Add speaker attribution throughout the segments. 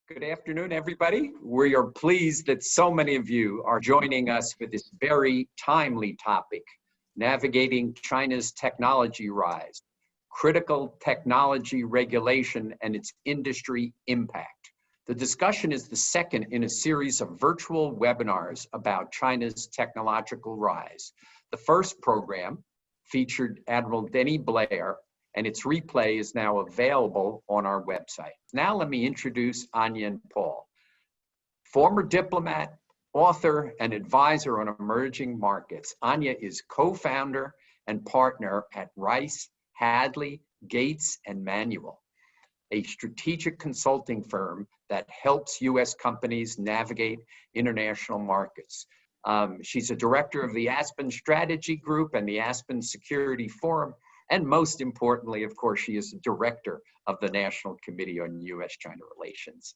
Speaker 1: Good afternoon, everybody. We are pleased that so many of you are joining us for this very timely topic, navigating China's technology rise, critical technology regulation, and its industry impact. The discussion is the second in a series of virtual webinars about China's technological rise. The first program featured Admiral Denny Blair, and its replay is now available on our website. Now let me introduce Anja and Paul. Former diplomat, author, and advisor on emerging markets, Anja is co-founder and partner at Rice, Hadley, Gates, and Manuel, a strategic consulting firm that helps U.S. companies navigate international markets. She's a director of the Aspen Strategy Group and the Aspen Security Forum. And most importantly, of course, she is the director of the National Committee on U.S. China Relations.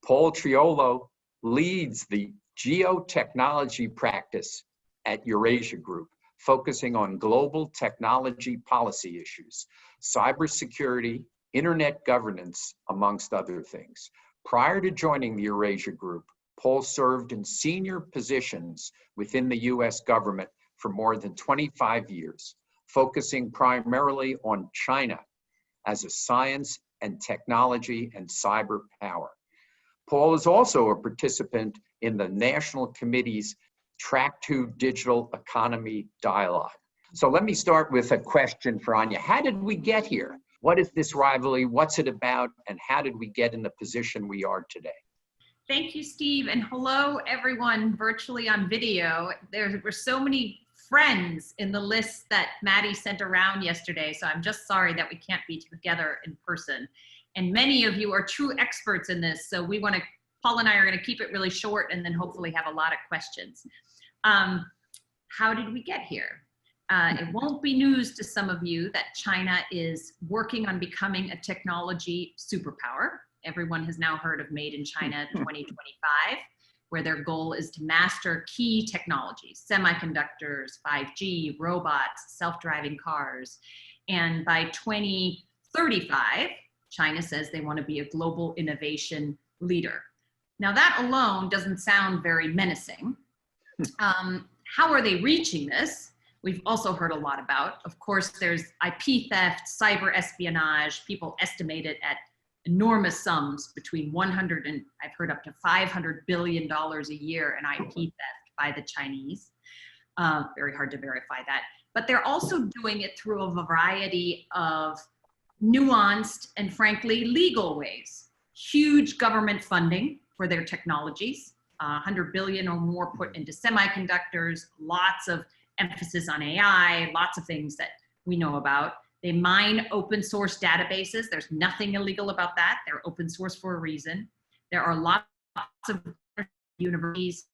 Speaker 1: Paul Triolo leads the geotechnology practice at Eurasia Group, focusing on global technology policy issues, cybersecurity, internet governance, amongst other things. Prior to joining the Eurasia Group, Paul served in senior positions within the U.S. government for more than 25 years. Focusing primarily on China as a science and technology and cyber power. Paul is also a participant in the National Committee's Track 2 Digital Economy Dialogue. So let me start with a question for Anja. How did we get here? What is this rivalry? What's it about? And how did we get in the position we are today?
Speaker 2: Thank you, Steve. And hello, everyone virtually on video. There were so many friends in the list that Maddie sent around yesterday, so I'm just sorry that we can't be together in person. And many of you are true experts in this, so Paul and I are gonna keep it really short and then hopefully have a lot of questions. How did we get here? It won't be news to some of you that China is working on becoming a technology superpower. Everyone has now heard of Made in China 2025. Where their goal is to master key technologies, semiconductors, 5G, robots, self-driving cars. And by 2035, China says they want to be a global innovation leader. Now that alone doesn't sound very menacing. How are they reaching this? We've also heard a lot about. Of course, there's IP theft, cyber espionage. People estimate it at enormous sums between 100 and I've heard up to $500 billion a year in IP theft by the Chinese. Very hard to verify that. But they're also doing it through a variety of nuanced and frankly legal ways. Huge government funding for their technologies, 100 billion or more put into semiconductors, lots of emphasis on AI, lots of things that we know about. They mine open source databases. There's nothing illegal about that. They're open source for a reason. There are lots of universities.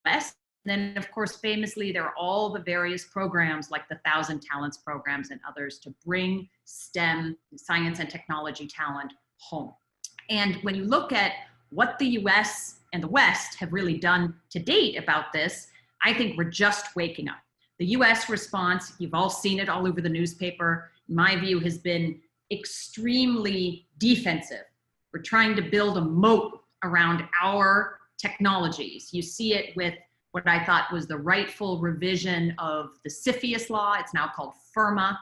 Speaker 2: Then, of course, famously, there are all the various programs like the 1,000 Talents programs and others to bring STEM, science and technology talent home. And when you look at what the US and the West have really done to date about this, I think we're just waking up. The US response, you've all seen it all over the newspaper, in my view, has been extremely defensive. We're trying to build a moat around our technologies. You see it with what I thought was the rightful revision of the CFIUS law. It's now called FIRMA,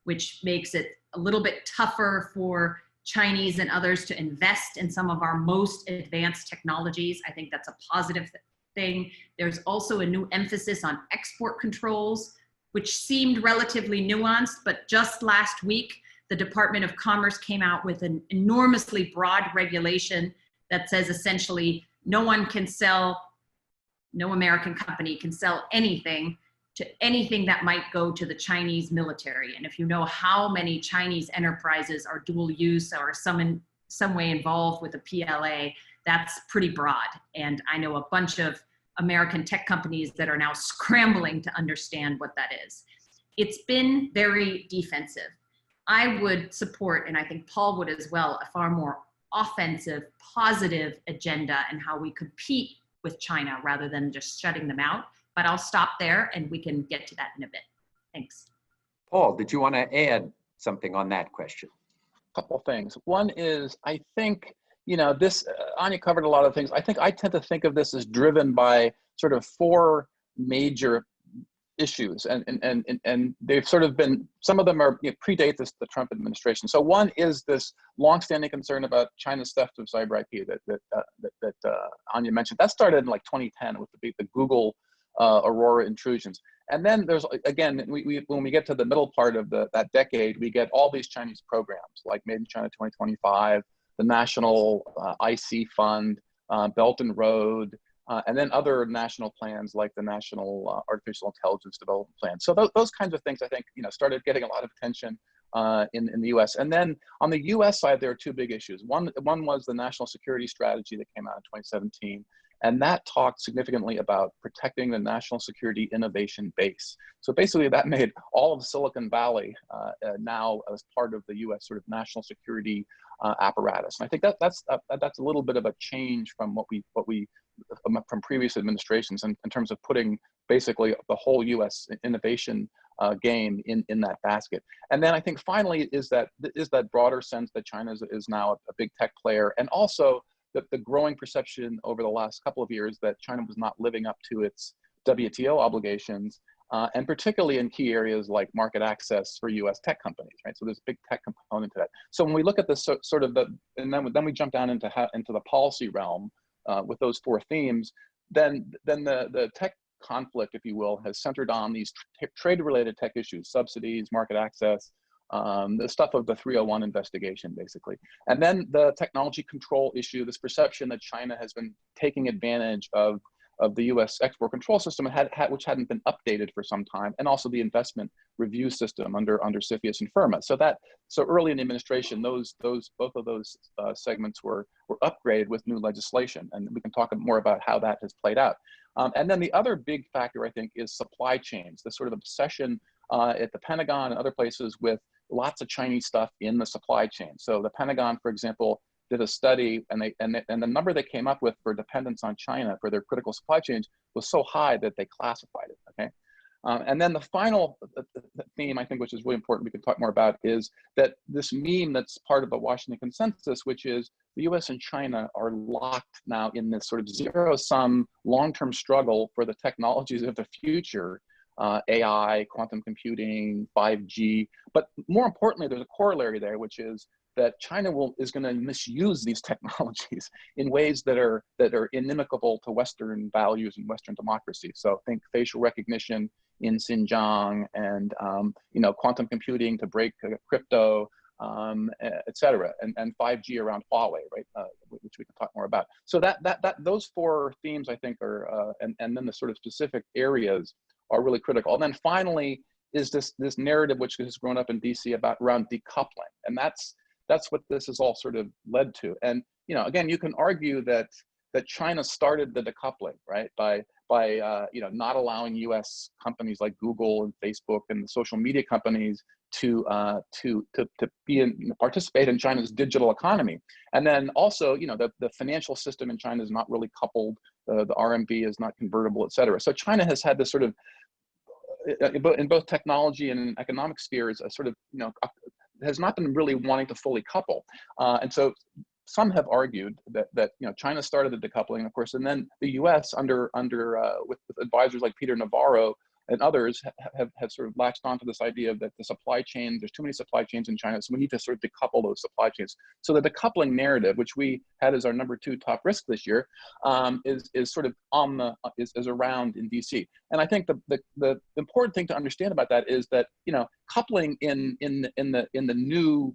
Speaker 2: which makes it a little bit tougher for Chinese and others to invest in some of our most advanced technologies. I think that's a positive thing. There's also a new emphasis on export controls, which seemed relatively nuanced, but just last week, the Department of Commerce came out with an enormously broad regulation that says essentially no American company can sell anything to anything that might go to the Chinese military. And if you know how many Chinese enterprises are dual use or in some way involved with the PLA, that's pretty broad. And I know a bunch of American tech companies that are now scrambling to understand what that is. It's been very defensive. I would support, and I think Paul would as well, a far more offensive, positive agenda and how we compete with China rather than just shutting them out. But I'll stop there and we can get to that in a bit. Thanks.
Speaker 1: Paul, did you want to add something on that question?
Speaker 3: A couple things. One is, I think this, Anja covered a lot of things. I think I tend to think of this as driven by sort of four major issues, and they've sort of been, some of them are, predate the Trump administration. So one is this longstanding concern about China's theft of cyber IP that Anja mentioned. That started in like 2010 with the Google Aurora intrusions. And then there's, again, when we get to the middle part of that decade, we get all these Chinese programs like Made in China 2025, the National IC Fund, Belt and Road, and then other national plans like the National Artificial Intelligence Development Plan. So those kinds of things, I think, started getting a lot of attention in the U.S. And then on the U.S. side, there are two big issues. One was the National Security Strategy that came out in 2017. And that talked significantly about protecting the national security innovation base. So basically that made all of Silicon Valley now as part of the US sort of national security apparatus. And I think that's a little bit of a change from from previous administrations in terms of putting basically the whole US innovation game in that basket. And then I think finally is that broader sense that China is now a big tech player, and also the growing perception over the last couple of years that China was not living up to its WTO obligations, and particularly in key areas like market access for US tech companies, right? So there's a big tech component to that. So when we look at this and then we jump down into the policy realm with those four themes, then the tech conflict, if you will, has centered on these trade-related tech issues, subsidies, market access, the stuff of the 301 investigation, basically. And then the technology control issue, this perception that China has been taking advantage of the US export control system, which hadn't been updated for some time, and also the investment review system under CFIUS and FIRMA. So early in the administration, both of those segments were upgraded with new legislation, and we can talk more about how that has played out. And then the other big factor, I think, is supply chains, the sort of obsession at the Pentagon and other places with lots of Chinese stuff in the supply chain. So the Pentagon, for example, did a study, and the number they came up with for dependence on China for their critical supply chains was so high that they classified it. Okay, and then the final theme, I think, which is really important, we can talk more about, is that this meme that's part of the Washington consensus, which is the U.S. and China are locked now in this sort of zero-sum long-term struggle for the technologies of the future. AI, quantum computing, 5G, but more importantly, there's a corollary there, which is that China is going to misuse these technologies in ways that are inimical to Western values and Western democracy. So think facial recognition in Xinjiang, and quantum computing to break crypto, et cetera, and 5G around Huawei, right? Which we can talk more about. So those four themes, I think, are and then the sort of specific areas are really critical. And then finally is this narrative which has grown up in DC around decoupling, and that's what this has all sort of led to. And again, you can argue that China started the decoupling, right, by not allowing U.S. companies like Google and Facebook and the social media companies to participate in China's digital economy. And then also, the financial system in China is not really coupled. The RMB is not convertible, et cetera. So China has had this sort of, in both technology and economic spheres, a sort of, has not been really wanting to fully couple. And so some have argued that China started the decoupling, of course, and then the U.S. with advisors like Peter Navarro and others have sort of latched onto this idea that the supply chain, there's too many supply chains in China, so we need to sort of decouple those supply chains. So the decoupling narrative, which we had as our #2 top risk this year, is sort of is around in DC. And I think the important thing to understand about that is that coupling in the new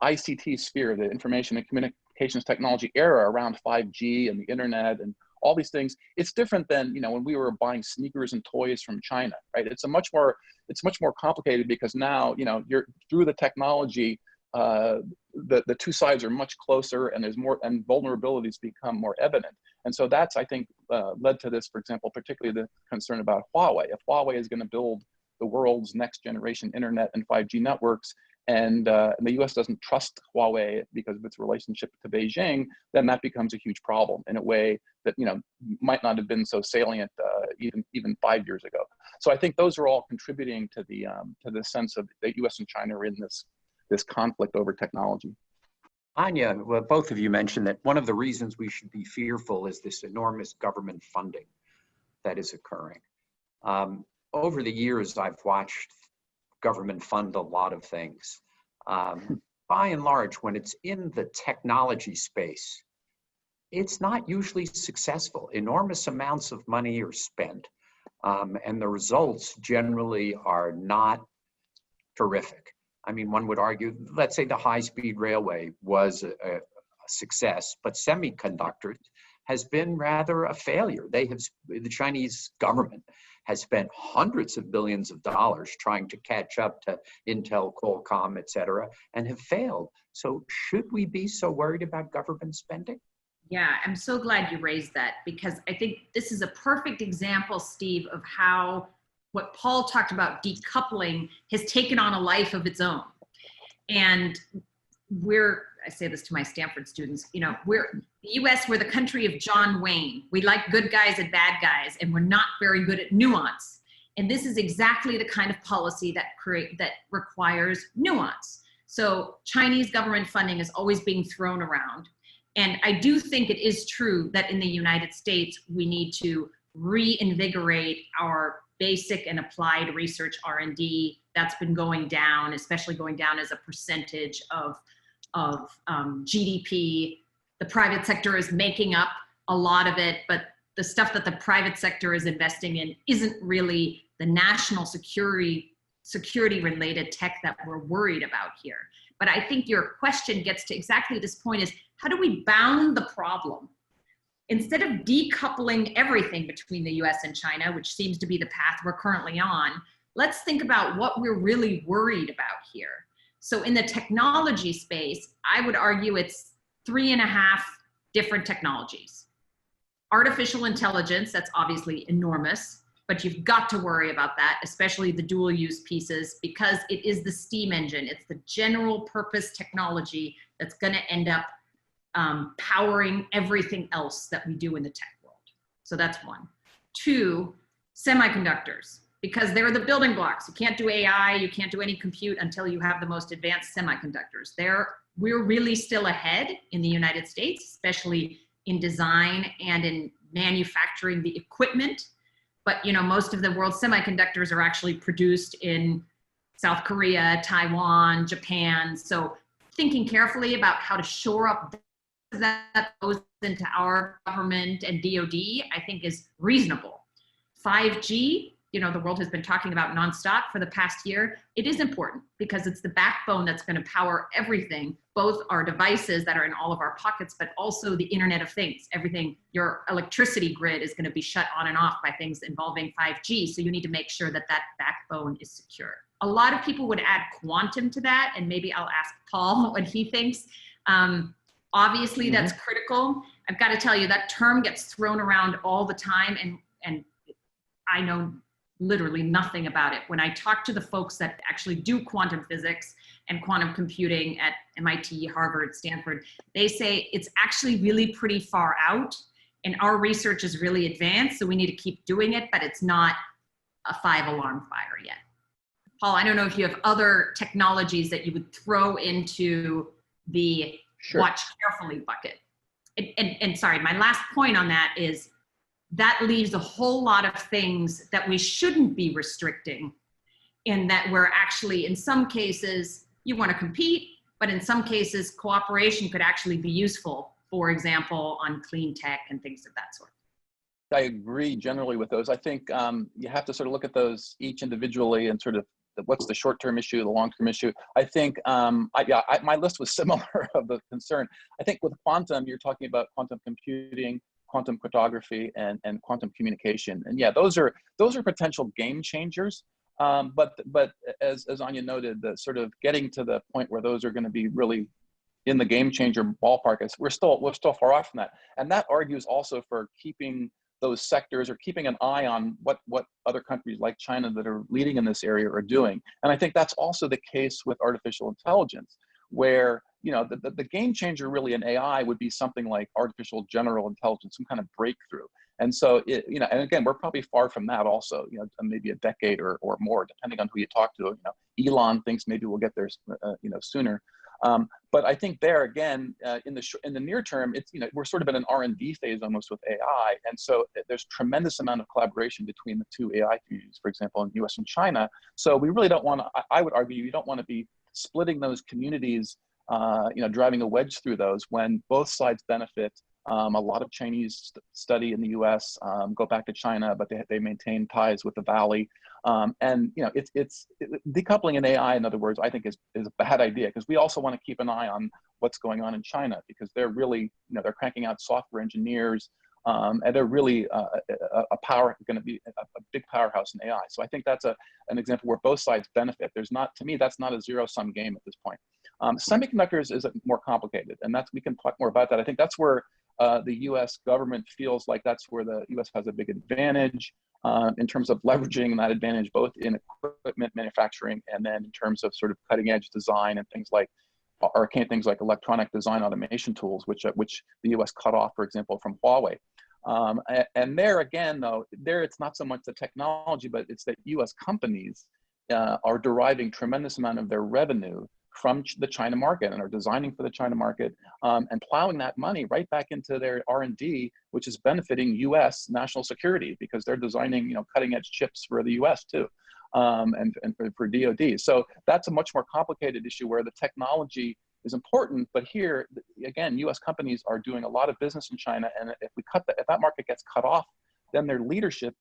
Speaker 3: ICT sphere, the information and communications technology era around 5G and the internet and all these things, it's different than when we were buying sneakers and toys from China, right? It's much more complicated, because now you're through the technology, the two sides are much closer, and there's more, and vulnerabilities become more evident. And so that's, I think, led to this, for example, particularly the concern about Huawei. If Huawei is going to build the world's next generation internet and 5G networks, and the U.S. doesn't trust Huawei because of its relationship to Beijing, then that becomes a huge problem in a way that might not have been so salient even 5 years ago. So I think those are all contributing to the sense of the U.S. and China are in this conflict over technology.
Speaker 1: Anja, well, both of you mentioned that one of the reasons we should be fearful is this enormous government funding that is occurring. Over the years, I've watched government fund a lot of things. By and large, when it's in the technology space, it's not usually successful. Enormous amounts of money are spent, and the results generally are not terrific. I mean, one would argue, let's say the high-speed railway was a success, but semiconductors has been rather a failure. The Chinese government has spent hundreds of billions of dollars trying to catch up to Intel, Qualcomm, et cetera, and have failed. So should we be so worried about government spending?
Speaker 2: Yeah, I'm so glad you raised that, because I think this is a perfect example, Steve, of how what Paul talked about, decoupling, has taken on a life of its own. And I say this to my Stanford students, the US, we're the country of John Wayne. We like good guys and bad guys, and we're not very good at nuance. And this is exactly the kind of policy that requires nuance. So Chinese government funding is always being thrown around. And I do think it is true that in the United States, we need to reinvigorate our basic and applied research R&D. That's been going down, especially going down as a percentage of GDP. The private sector is making up a lot of it, but the stuff that the private sector is investing in isn't really the national security related tech that we're worried about here. But I think your question gets to exactly this point, is how do we bound the problem? Instead of decoupling everything between the US and China, which seems to be the path we're currently on, let's think about what we're really worried about here. So in the technology space, I would argue it's 3.5 different technologies. Artificial intelligence, that's obviously enormous, but you've got to worry about that, especially the dual use pieces, because it is the steam engine. It's the general purpose technology that's going to end up powering everything else that we do in the tech world. So that's one. 2, semiconductors, because they're the building blocks. You can't do AI, you can't do any compute until you have the most advanced semiconductors. We're really still ahead in the United States, especially in design and in manufacturing the equipment. But most of the world's semiconductors are actually produced in South Korea, Taiwan, Japan. So thinking carefully about how to shore up that goes into our government and DoD, I think is reasonable. 5G, the world has been talking about nonstop for the past year. It is important because it's the backbone that's going to power everything, both our devices that are in all of our pockets, but also the Internet of Things. Everything, your electricity grid is going to be shut on and off by things involving 5G. So you need to make sure that that backbone is secure. A lot of people would add quantum to that, and maybe I'll ask Paul what he thinks. Obviously, that's critical. I've got to tell you, that term gets thrown around all the time, and I know literally nothing about it. When I talk to the folks that actually do quantum physics and quantum computing at MIT, Harvard, Stanford, they say it's actually really pretty far out, and our research is really advanced, so we need to keep doing it, but it's not a 5-alarm fire yet. Paul, I don't know if you have other technologies that you would throw into the watch carefully bucket. And sorry, my last point on that is that leaves a whole lot of things that we shouldn't be restricting, in that we're actually, in some cases, you want to compete, but in some cases, cooperation could actually be useful, for example, on clean tech and things of that sort.
Speaker 3: I agree generally with those. I think you have to sort of look at those each individually and sort of what's the short-term issue, the long-term issue. I think, my list was similar of the concern. I think with quantum, you're talking about quantum computing, quantum cryptography, and quantum communication. And yeah, those are potential game changers. But as Anja noted, the sort of getting to the point where those are going to be really in the game changer ballpark, we're still far off from that. And that argues also for keeping those sectors, or keeping an eye on what other countries like China that are leading in this area are doing. And I think that's also the case with artificial intelligence, where the game changer really in AI would be something like artificial general intelligence, some kind of breakthrough. And so, and again, we're probably far from that also, maybe a decade or more, depending on who you talk to. Elon thinks maybe we'll get there, sooner. But I think there again, in the near term, it's, we're sort of in an R&D phase almost with AI, and so there's tremendous amount of collaboration between the two AI communities, for example, in U.S. and China. So we really don't want to. I would argue you don't want to be splitting those communities, driving a wedge through those when both sides benefit. A lot of Chinese study in the U.S. Go back to China, but they maintain ties with the Valley. And it's decoupling in AI, in other words, I think is a bad idea, because we also want to keep an eye on what's going on in China, because they're really, they're cranking out software engineers, and they're really going to be a big powerhouse in AI. So I think that's an example where both sides benefit. To me, that's not a zero-sum game at this point. Semiconductors is more complicated, and we can talk more about that. I think that's where the U.S. government feels like that's where the U.S. has a big advantage in terms of leveraging that advantage, both in equipment manufacturing and then in terms of sort of cutting edge design and things like arcane things like electronic design automation tools, which the U.S. cut off, for example, from Huawei. And there again, though, it's not so much the technology, but it's that U.S. companies are deriving tremendous amount of their revenue from the China market and are designing for the China market and plowing that money right back into their R&D, which is benefiting U.S. national security, because they're designing cutting edge chips for the U.S. too, and for DoD. So that's a much more complicated issue where the technology is important, but here again, U.S. companies are doing a lot of business in China, and if that market gets cut off, then their leadership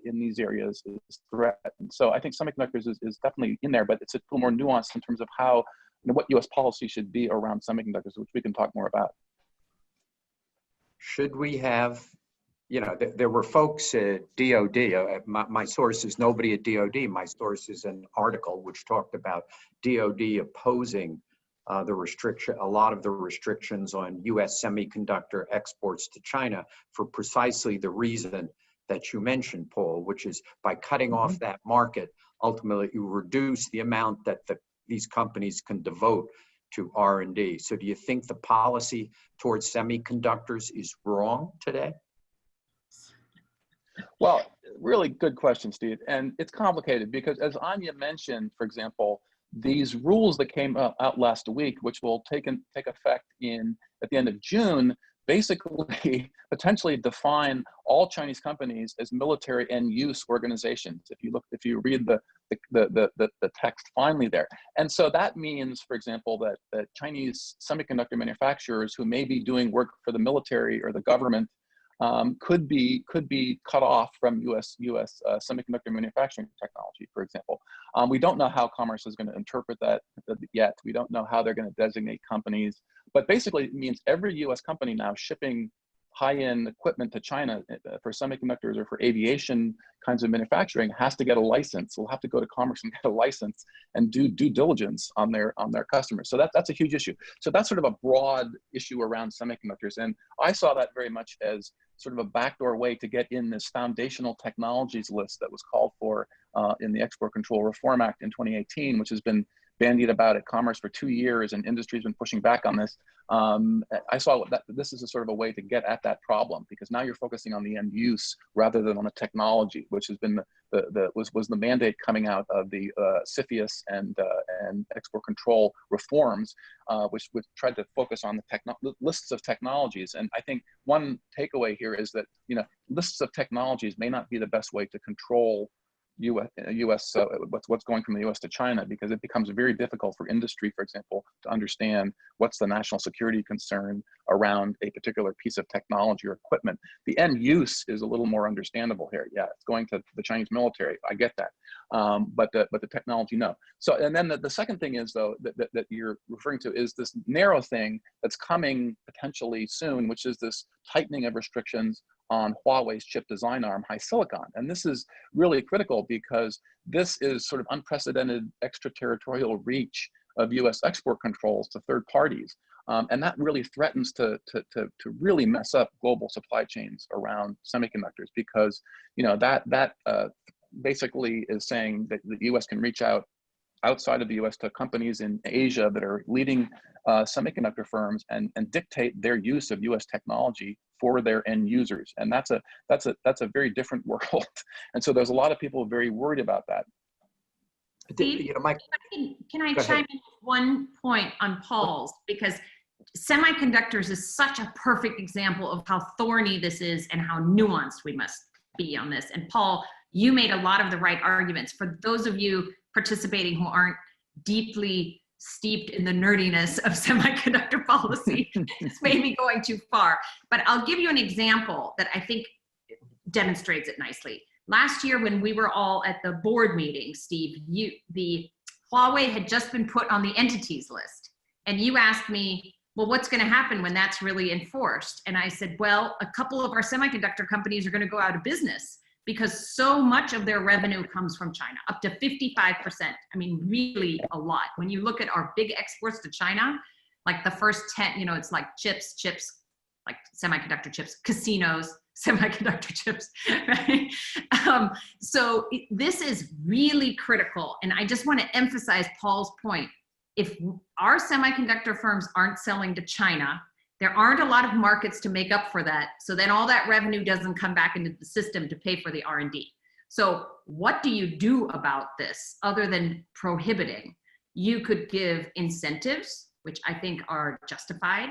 Speaker 3: in these areas is threatened. So I think semiconductors is definitely in there, but it's a little more nuanced in terms of how, what U.S. policy should be around semiconductors, which we can talk more about.
Speaker 1: Should we have, there were folks at DOD, my source is nobody at DOD, my source is an article which talked about DOD opposing a lot of the restrictions on U.S. semiconductor exports to China for precisely the reason that you mentioned, Paul, which is by cutting off that market, ultimately you reduce the amount that these companies can devote to R&D. So do you think the policy towards semiconductors is wrong today?
Speaker 3: Well, really good question, Steve. And it's complicated because, as Anja mentioned, for example, these rules that came out last week, which will take effect at the end of June, basically potentially define all Chinese companies as military end use organizations. If you read the text finally there. And so that means, for example, that Chinese semiconductor manufacturers who may be doing work for the military or the government could be cut off from U.S. semiconductor manufacturing technology, for example. We don't know how Commerce is going to interpret that yet. We don't know how they're going to designate companies, but basically it means every U.S. company now shipping high-end equipment to China for semiconductors or for aviation kinds of manufacturing has to get a license. We'll have to go to Commerce and get a license and do due diligence on their customers. So that's a huge issue. So that's sort of a broad issue around semiconductors. And I saw that very much as sort of a backdoor way to get in this foundational technologies list that was called for in the Export Control Reform Act in 2018, which has been bandied about at Commerce for 2 years, and industry's been pushing back on this. I saw that this is a sort of a way to get at that problem, because now you're focusing on the end use rather than on the technology, which has been was the mandate coming out of the CFIUS and export control reforms, which tried to focus on the lists of technologies. And I think one takeaway here is that lists of technologies may not be the best way to control U.S. What's going from the U.S. to China, because it becomes very difficult for industry, for example, to understand what's the national security concern around a particular piece of technology or equipment. The end use is a little more understandable here. Yeah, it's going to the Chinese military. I get that, but the technology, no. So, and then the second thing is, though, that you're referring to is this narrow thing that's coming potentially soon, which is this tightening of restrictions on Huawei's chip design arm, HiSilicon. And this is really critical because this is sort of unprecedented extraterritorial reach of U.S. export controls to third parties. And that really threatens to really mess up global supply chains around semiconductors, because that basically is saying that the U.S. can reach out outside of the U.S. to companies in Asia that are leading semiconductor firms and dictate their use of U.S. technology for their end users. And that's a very different world. And so there's a lot of people very worried about that.
Speaker 2: Steve,
Speaker 1: You know, Mike,
Speaker 2: can I
Speaker 1: go
Speaker 2: chime
Speaker 1: ahead.
Speaker 2: in with one point on Paul's? Because semiconductors is such a perfect example of how thorny this is and how nuanced we must be on this. And Paul, you made a lot of the right arguments. For those of you participating who aren't deeply steeped in the nerdiness of semiconductor policy, this may be going too far. But I'll give you an example that I think demonstrates it nicely. Last year, when we were all at the board meeting, Steve, the Huawei had just been put on the entities list. And you asked me, well, what's going to happen when that's really enforced? And I said, well, a couple of our semiconductor companies are going to go out of business because so much of their revenue comes from China, up to 55%. I mean, really a lot. When you look at our big exports to China, like the first 10, you know, it's like chips, like semiconductor chips, casinos, semiconductor chips, right? So this is really critical. And I just want to emphasize Paul's point. If our semiconductor firms aren't selling to China, there aren't a lot of markets to make up for that. So then all that revenue doesn't come back into the system to pay for the R&D. So what do you do about this other than prohibiting? You could give incentives, which I think are justified.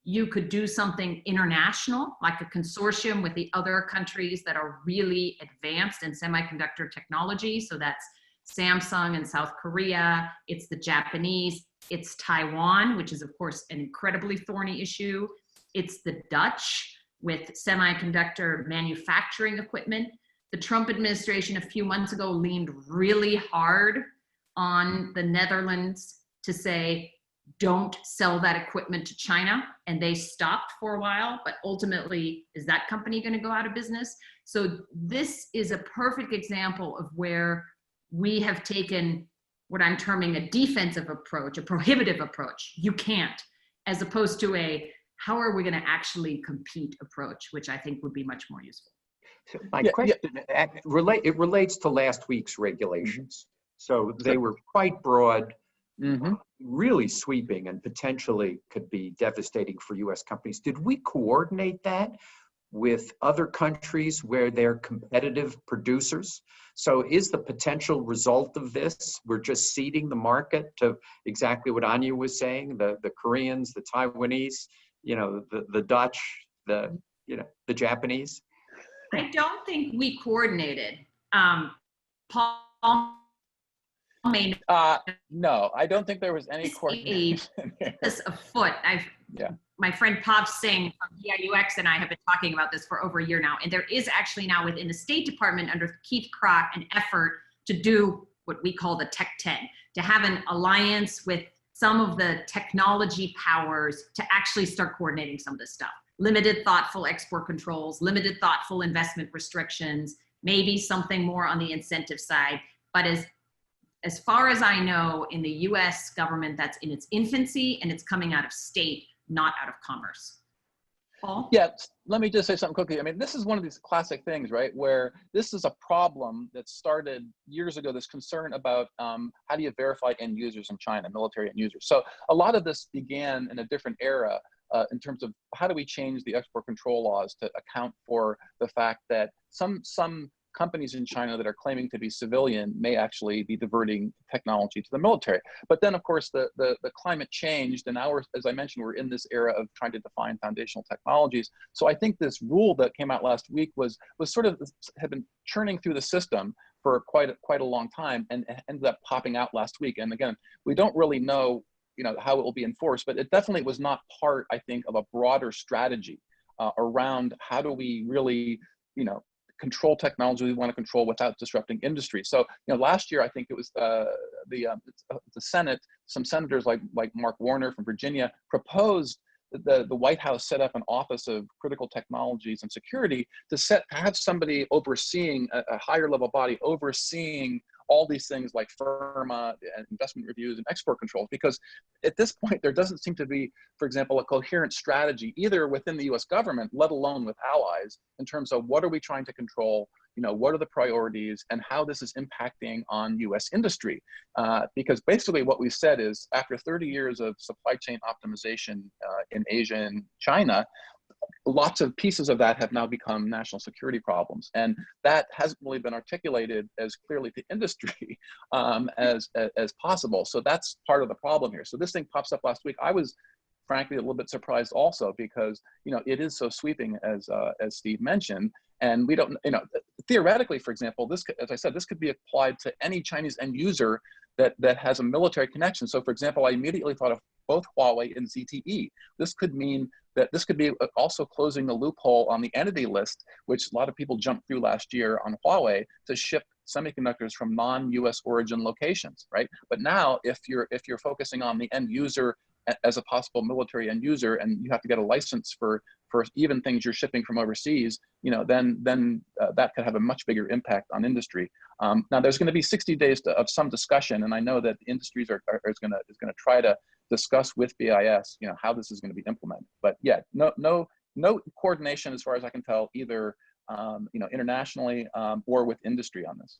Speaker 2: You could do something international, like a consortium with the other countries that are really advanced in semiconductor technology. So that's Samsung in South Korea, it's the Japanese, it's Taiwan, which is of course an incredibly thorny issue. It's the Dutch with semiconductor manufacturing equipment. The Trump administration a few months ago leaned really hard on the Netherlands to say, don't sell that equipment to China. And they stopped for a while, but ultimately, is that company going to go out of business? So this is a perfect example of where we have taken what I'm terming a defensive approach, a prohibitive approach. You can't, as opposed to a, how are we going to actually compete approach, which I think would be much more useful.
Speaker 1: So my question, it relates to last week's regulations. So they were quite broad, really sweeping, and potentially could be devastating for U.S. companies. Did we coordinate that with other countries where they're competitive producers? So is the potential result of this, we're just ceding the market to exactly what Anja was saying, the Koreans, the Taiwanese, you know, the Dutch, the Japanese?
Speaker 2: I don't think we coordinated. Paul may
Speaker 3: no, I don't think there was any coordination.
Speaker 2: This afoot. My friend Pav Singh from DIUX and I have been talking about this for over a year now. And there is actually now within the State Department under Keith Kroc an effort to do what we call the Tech 10, to have an alliance with some of the technology powers to actually start coordinating some of this stuff. Limited thoughtful export controls, limited thoughtful investment restrictions, maybe something more on the incentive side. But as far as I know, in the US government, that's in its infancy and it's coming out of state, not out of commerce. Paul?
Speaker 3: Yeah, let me just say something quickly. I mean, this is one of these classic things, right, where this is a problem that started years ago, this concern about how do you verify end users in China, military end users. So a lot of this began in a different era in terms of how do we change the export control laws to account for the fact that some companies in China that are claiming to be civilian may actually be diverting technology to the military. But then, of course, the climate changed, and now we're, as I mentioned, we're in this era of trying to define foundational technologies. So I think this rule that came out last week was sort of had been churning through the system for quite a long time, and ended up popping out last week. And again, we don't really know, how it will be enforced, but it definitely was not part, I think, of a broader strategy around how do we really, control technology we want to control without disrupting industry. So, last year, I think it was the Senate, some senators like Mark Warner from Virginia proposed the White House set up an Office of Critical Technologies and Security to have somebody overseeing a higher level body overseeing all these things like FIRMA and investment reviews and export controls, because at this point, there doesn't seem to be, for example, a coherent strategy either within the US government, let alone with allies, in terms of what are we trying to control, what are the priorities, and how this is impacting on US industry. Because basically what we said is after 30 years of supply chain optimization in Asia and China, lots of pieces of that have now become national security problems, and that hasn't really been articulated as clearly to industry as possible. So that's part of the problem here. So this thing pops up last week. I was frankly a little bit surprised also, because it is so sweeping, as Steve mentioned, and we don't, theoretically, for example, this could, as I said, this could be applied to any Chinese end user that has a military connection. So for example, I immediately thought of both Huawei and ZTE. This could mean that this could be also closing the loophole on the entity list, which a lot of people jumped through last year on Huawei, to ship semiconductors from non-US origin locations, right? But now if you're focusing on the end user as a possible military end user, and you have to get a license for even things you're shipping from overseas, then that could have a much bigger impact on industry. Now there's going to be 60 days of some discussion, and I know that the industries is going to try to discuss with BIS, how this is going to be implemented. But yeah, no coordination as far as I can tell, either internationally or with industry on this.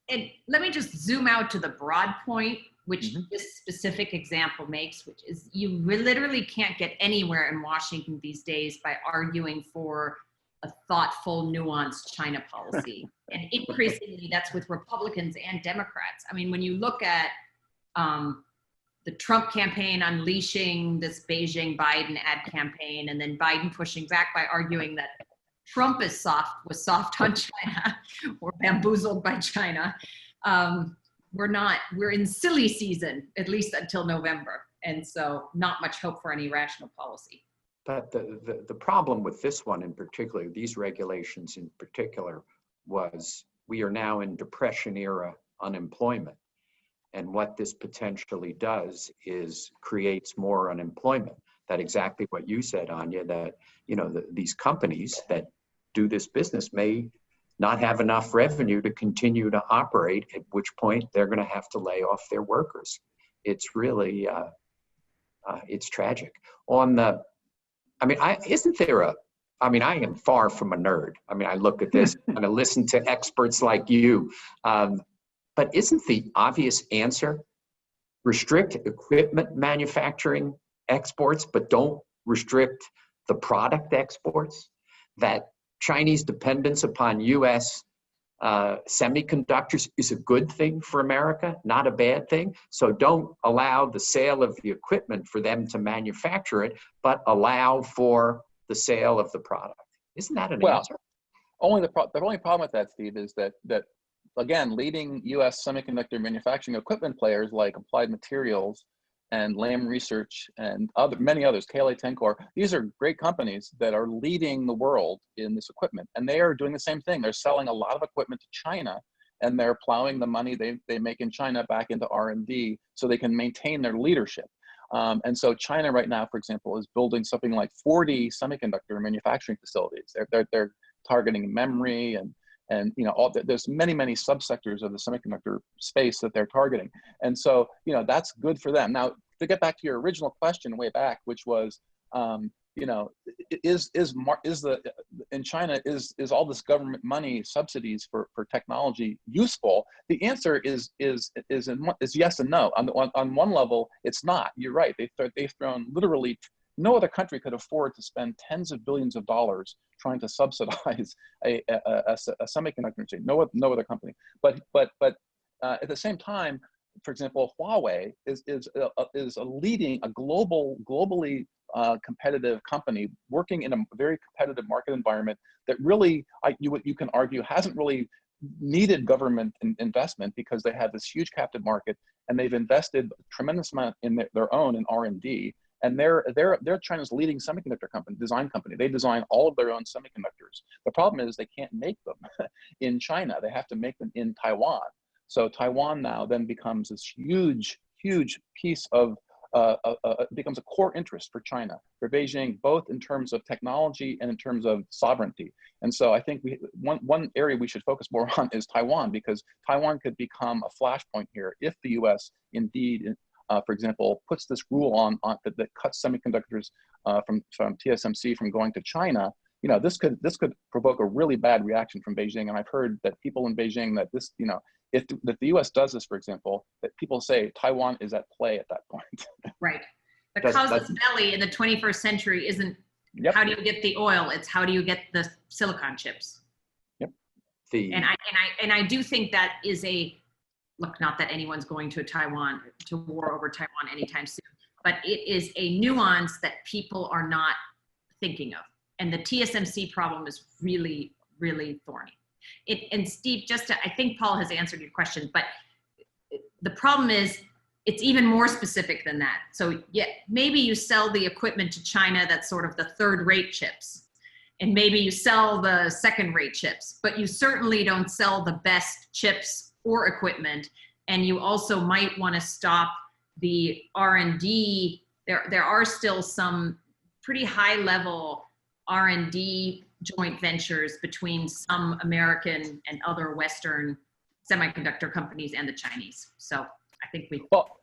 Speaker 2: And let me just zoom out to the broad point, which this specific example makes, which is you literally can't get anywhere in Washington these days by arguing for a thoughtful, nuanced China policy. And increasingly, that's with Republicans and Democrats. I mean, when you look at the Trump campaign unleashing this Beijing-Biden ad campaign, and then Biden pushing back by arguing that Trump was soft on China or bamboozled by China. We're in silly season, at least until November. And so not much hope for any rational policy.
Speaker 1: But the problem with this one in particular, these regulations in particular, was we are now in Depression era unemployment. And what this potentially does is creates more unemployment. That exactly what you said, Anja, that these companies that do this business may not have enough revenue to continue to operate, at which point they're going to have to lay off their workers. It's really, it's tragic. I am far from a nerd. I mean, I look at this and I listen to experts like you, but isn't the obvious answer restrict equipment manufacturing exports, but don't restrict the product exports? That Chinese dependence upon U.S. Semiconductors is a good thing for America, not a bad thing. So don't allow the sale of the equipment for them to manufacture it, but allow for the sale of the product. Isn't that an answer?
Speaker 3: The only problem with that, Steve, is that again, leading U.S. semiconductor manufacturing equipment players like Applied Materials and Lam Research and many others, KLA-Tencor, these are great companies that are leading the world in this equipment. And they are doing the same thing. They're selling a lot of equipment to China, and they're plowing the money they make in China back into R&D so they can maintain their leadership. And so China right now, for example, is building something like 40 semiconductor manufacturing facilities. They're targeting memory and there's many subsectors of the semiconductor space that they're targeting. And so, that's good for them. Now, to get back to your original question way back, which was, in China, is all this government money subsidies for technology useful? The answer is yes and no. On one level, it's not. You're right. They've thrown literally. No other country could afford to spend tens of billions of dollars trying to subsidize a semiconductor chain. No other company. But at the same time, for example, Huawei is a globally competitive company working in a very competitive market environment that really, you can argue, hasn't really needed government investment because they have this huge captive market, and they've invested a tremendous amount in their own in R&D. And they're China's leading semiconductor design company. They design all of their own semiconductors. The problem is they can't make them in China. They have to make them in Taiwan. So Taiwan now then becomes this huge piece of, becomes a core interest for China, for Beijing, both in terms of technology and in terms of sovereignty. And so I think one area we should focus more on is Taiwan, because Taiwan could become a flashpoint here if the US indeed, for example, puts this rule on that cuts semiconductors from TSMC from going to China. This could provoke a really bad reaction from Beijing. And I've heard that people in Beijing that this, if the US does this, for example, that people say Taiwan is at play at that point.
Speaker 2: Right. The cow's belly in the 21st century isn't how do you get the oil, it's how do you get the silicon chips.
Speaker 3: Yep.
Speaker 2: And I do think that is a, look, not that anyone's going to war over Taiwan anytime soon, but it is a nuance that people are not thinking of. And the TSMC problem is really, really thorny. And Steve, I think Paul has answered your question, but the problem is it's even more specific than that. So yeah, maybe you sell the equipment to China that's sort of the third-rate chips, and maybe you sell the second-rate chips, but you certainly don't sell the best chips or equipment, and you also might want to stop the R&D. There are still some pretty high-level R&D joint ventures between some American and other Western semiconductor companies and the Chinese. So I think
Speaker 3: well,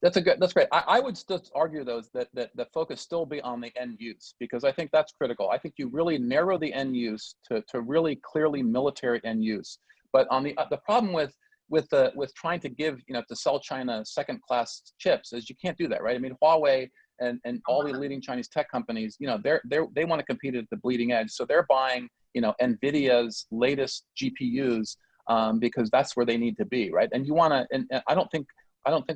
Speaker 3: that's great. I would still argue though that the focus still be on the end use, because I think that's critical. I think you really narrow the end use to really clearly military end use. But on the problem with trying to give, to sell China second-class chips is you can't do that, right? I mean, Huawei and all the leading Chinese tech companies, they want to compete at the bleeding edge, so they're buying, NVIDIA's latest GPUs because that's where they need to be, right? And you want to, and I don't think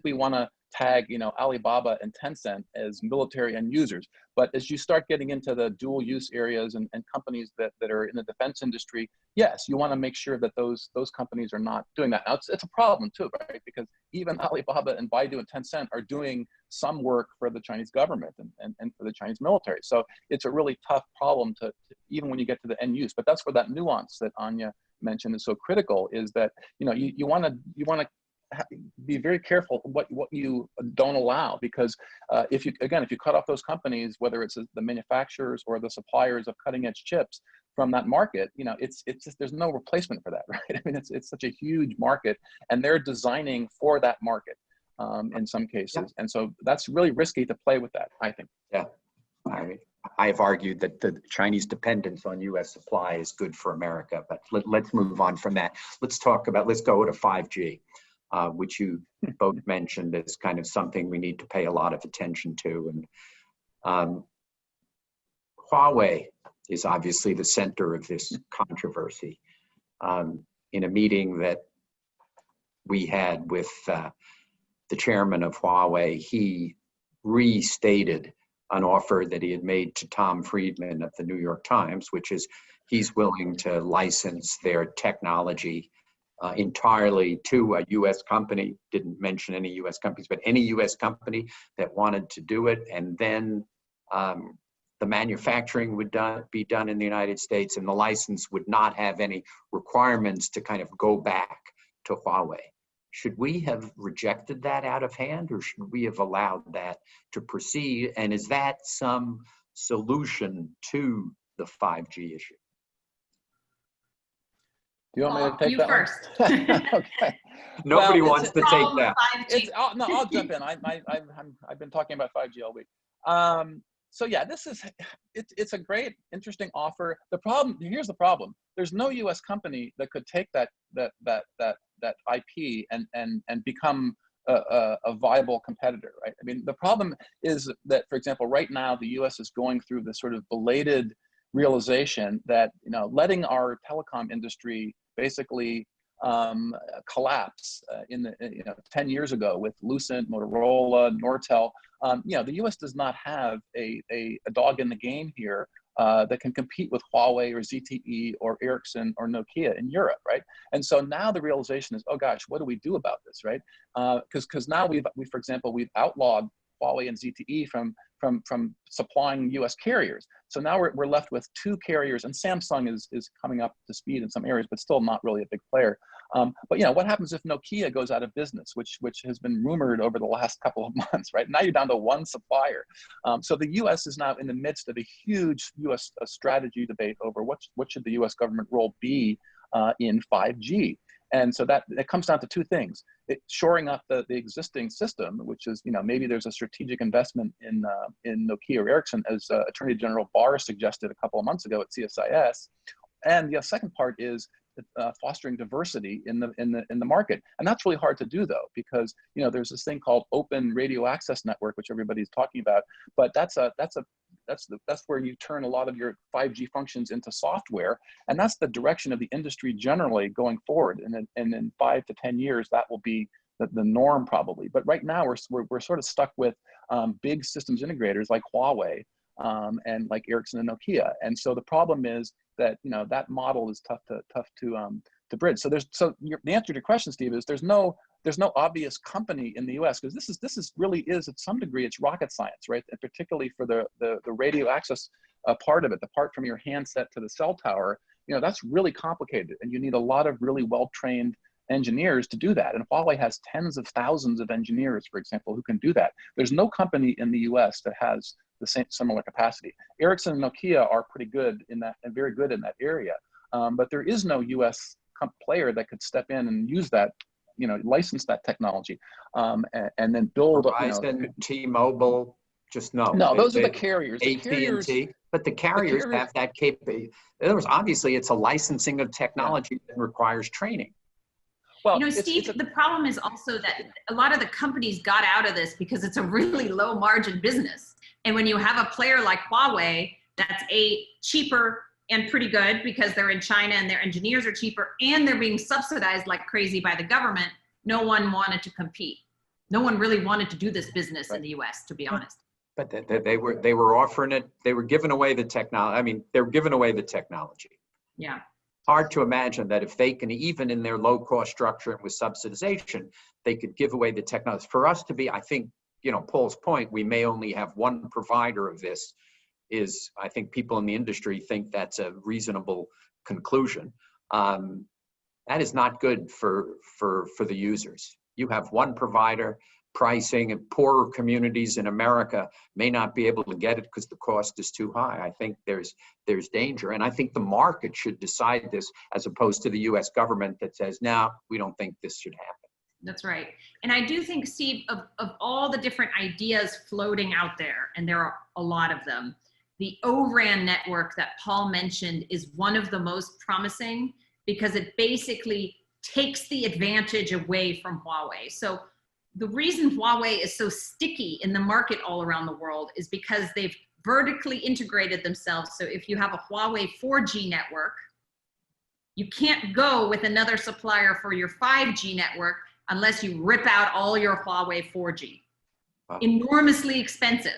Speaker 3: we want to tag, Alibaba and Tencent as military end users. But as you start getting into the dual use areas and companies that are in the defense industry, yes, you want to make sure that those companies are not doing that. Now, it's a problem too, right? Because even Alibaba and Baidu and Tencent are doing some work for the Chinese government and for the Chinese military. So it's a really tough problem to even when you get to the end use. But that's where that nuance that Anja mentioned is so critical, is that, you want to be very careful what you don't allow, because if you cut off those companies, whether it's the manufacturers or the suppliers of cutting edge chips from that market, it's just, there's no replacement for that, right? I mean, it's such a huge market, and they're designing for that market in some cases. Yep. And so that's really risky to play with that, I think.
Speaker 1: Yeah, I've argued that the Chinese dependence on U.S. supply is good for America, but let's move on from that. Let's go to 5G. Which you both mentioned as kind of something we need to pay a lot of attention to. And Huawei is obviously the center of this controversy. In a meeting that we had with the chairman of Huawei, he restated an offer that he had made to Tom Friedman of the New York Times, which is he's willing to license their technology entirely to a U.S. company. Didn't mention any U.S. companies, but any U.S. company that wanted to do it. And then the manufacturing would be done in the United States, and the license would not have any requirements to kind of go back to Huawei. Should we have rejected that out of hand, or should we have allowed that to proceed? And is that some solution to the 5G issue?
Speaker 3: Do you want me to take that
Speaker 2: first?
Speaker 3: Okay.
Speaker 1: Nobody wants to take that.
Speaker 3: No, I'll jump in. I've been talking about 5G all week. So yeah, it's a great, interesting offer. Here's the problem. There's no U.S. company that could take that IP and become a viable competitor, right? I mean, the problem is that, for example, right now the U.S. is going through this sort of belated realization that letting our telecom industry basically collapse 10 years ago with Lucent, Motorola, Nortel. The U.S. does not have a dog in the game here that can compete with Huawei or ZTE or Ericsson or Nokia in Europe, right? And so now the realization is, oh gosh, what do we do about this, right? Because now we've outlawed Huawei and ZTE from supplying U.S. carriers. So now we're left with two carriers, and Samsung is coming up to speed in some areas, but still not really a big player. But what happens if Nokia goes out of business, which has been rumored over the last couple of months, right? Now you're down to one supplier. So the U.S. is now in the midst of a huge U.S. strategy debate over what should the U.S. government role be in 5G. And so that it comes down to two things: shoring up the existing system, which is maybe there's a strategic investment in Nokia or Ericsson, as Attorney General Barr suggested a couple of months ago at CSIS. And the second part is fostering diversity in the market. And that's really hard to do, though, because there's this thing called Open Radio Access Network, which everybody's talking about, but that's where you turn a lot of your 5G functions into software, and that's the direction of the industry generally going forward. And in 5 to 10 years, that will be the norm probably. But right now we're sort of stuck with big systems integrators like Huawei and like Ericsson and Nokia. And so the problem is that that model is tough to bridge. So the answer to your question, Steve, is there's no obvious company in the U.S. because this is really at some degree it's rocket science, right? And particularly for the radio access part of it, the part from your handset to the cell tower, that's really complicated, and you need a lot of really well-trained engineers to do that. And Huawei has tens of thousands of engineers, for example, who can do that. There's no company in the US that has the same similar capacity. Ericsson and Nokia are pretty good in that and very good in that area. But there is no US player that could step in and use that, license that technology and then build.
Speaker 1: Verizon, T-Mobile, just no.
Speaker 3: No, those are the carriers.
Speaker 1: AT&T, but the carriers have that capability. In other words, obviously, it's a licensing of technology that requires training.
Speaker 2: Well, Steve, the problem is also that a lot of the companies got out of this because it's a really low margin business. And when you have a player like Huawei, that's cheaper and pretty good because they're in China and their engineers are cheaper and they're being subsidized like crazy by the government, no one wanted to compete. No one really wanted to do this business in the US, to be honest.
Speaker 1: But they were offering it, they were giving away the technology. I mean, they're giving away the technology.
Speaker 2: Yeah.
Speaker 1: Hard to imagine that if they can, even in their low cost structure and with subsidization, they could give away the technology. For us to be, I think, Paul's point, we may only have one provider of this I think people in the industry think that's a reasonable conclusion. That is not good for the users. You have one provider, pricing, and poorer communities in America may not be able to get it because the cost is too high. I think there's danger, and I think the market should decide this as opposed to the U.S. government that says, no, we don't think this should happen.
Speaker 2: That's right. And I do think, Steve, of all the different ideas floating out there, and there are a lot of them, the O-RAN network that Paul mentioned is one of the most promising because it basically takes the advantage away from Huawei. So the reason Huawei is so sticky in the market all around the world is because they've vertically integrated themselves. So if you have a Huawei 4G network, you can't go with another supplier for your 5G network unless you rip out all your Huawei 4G. Wow. Enormously expensive.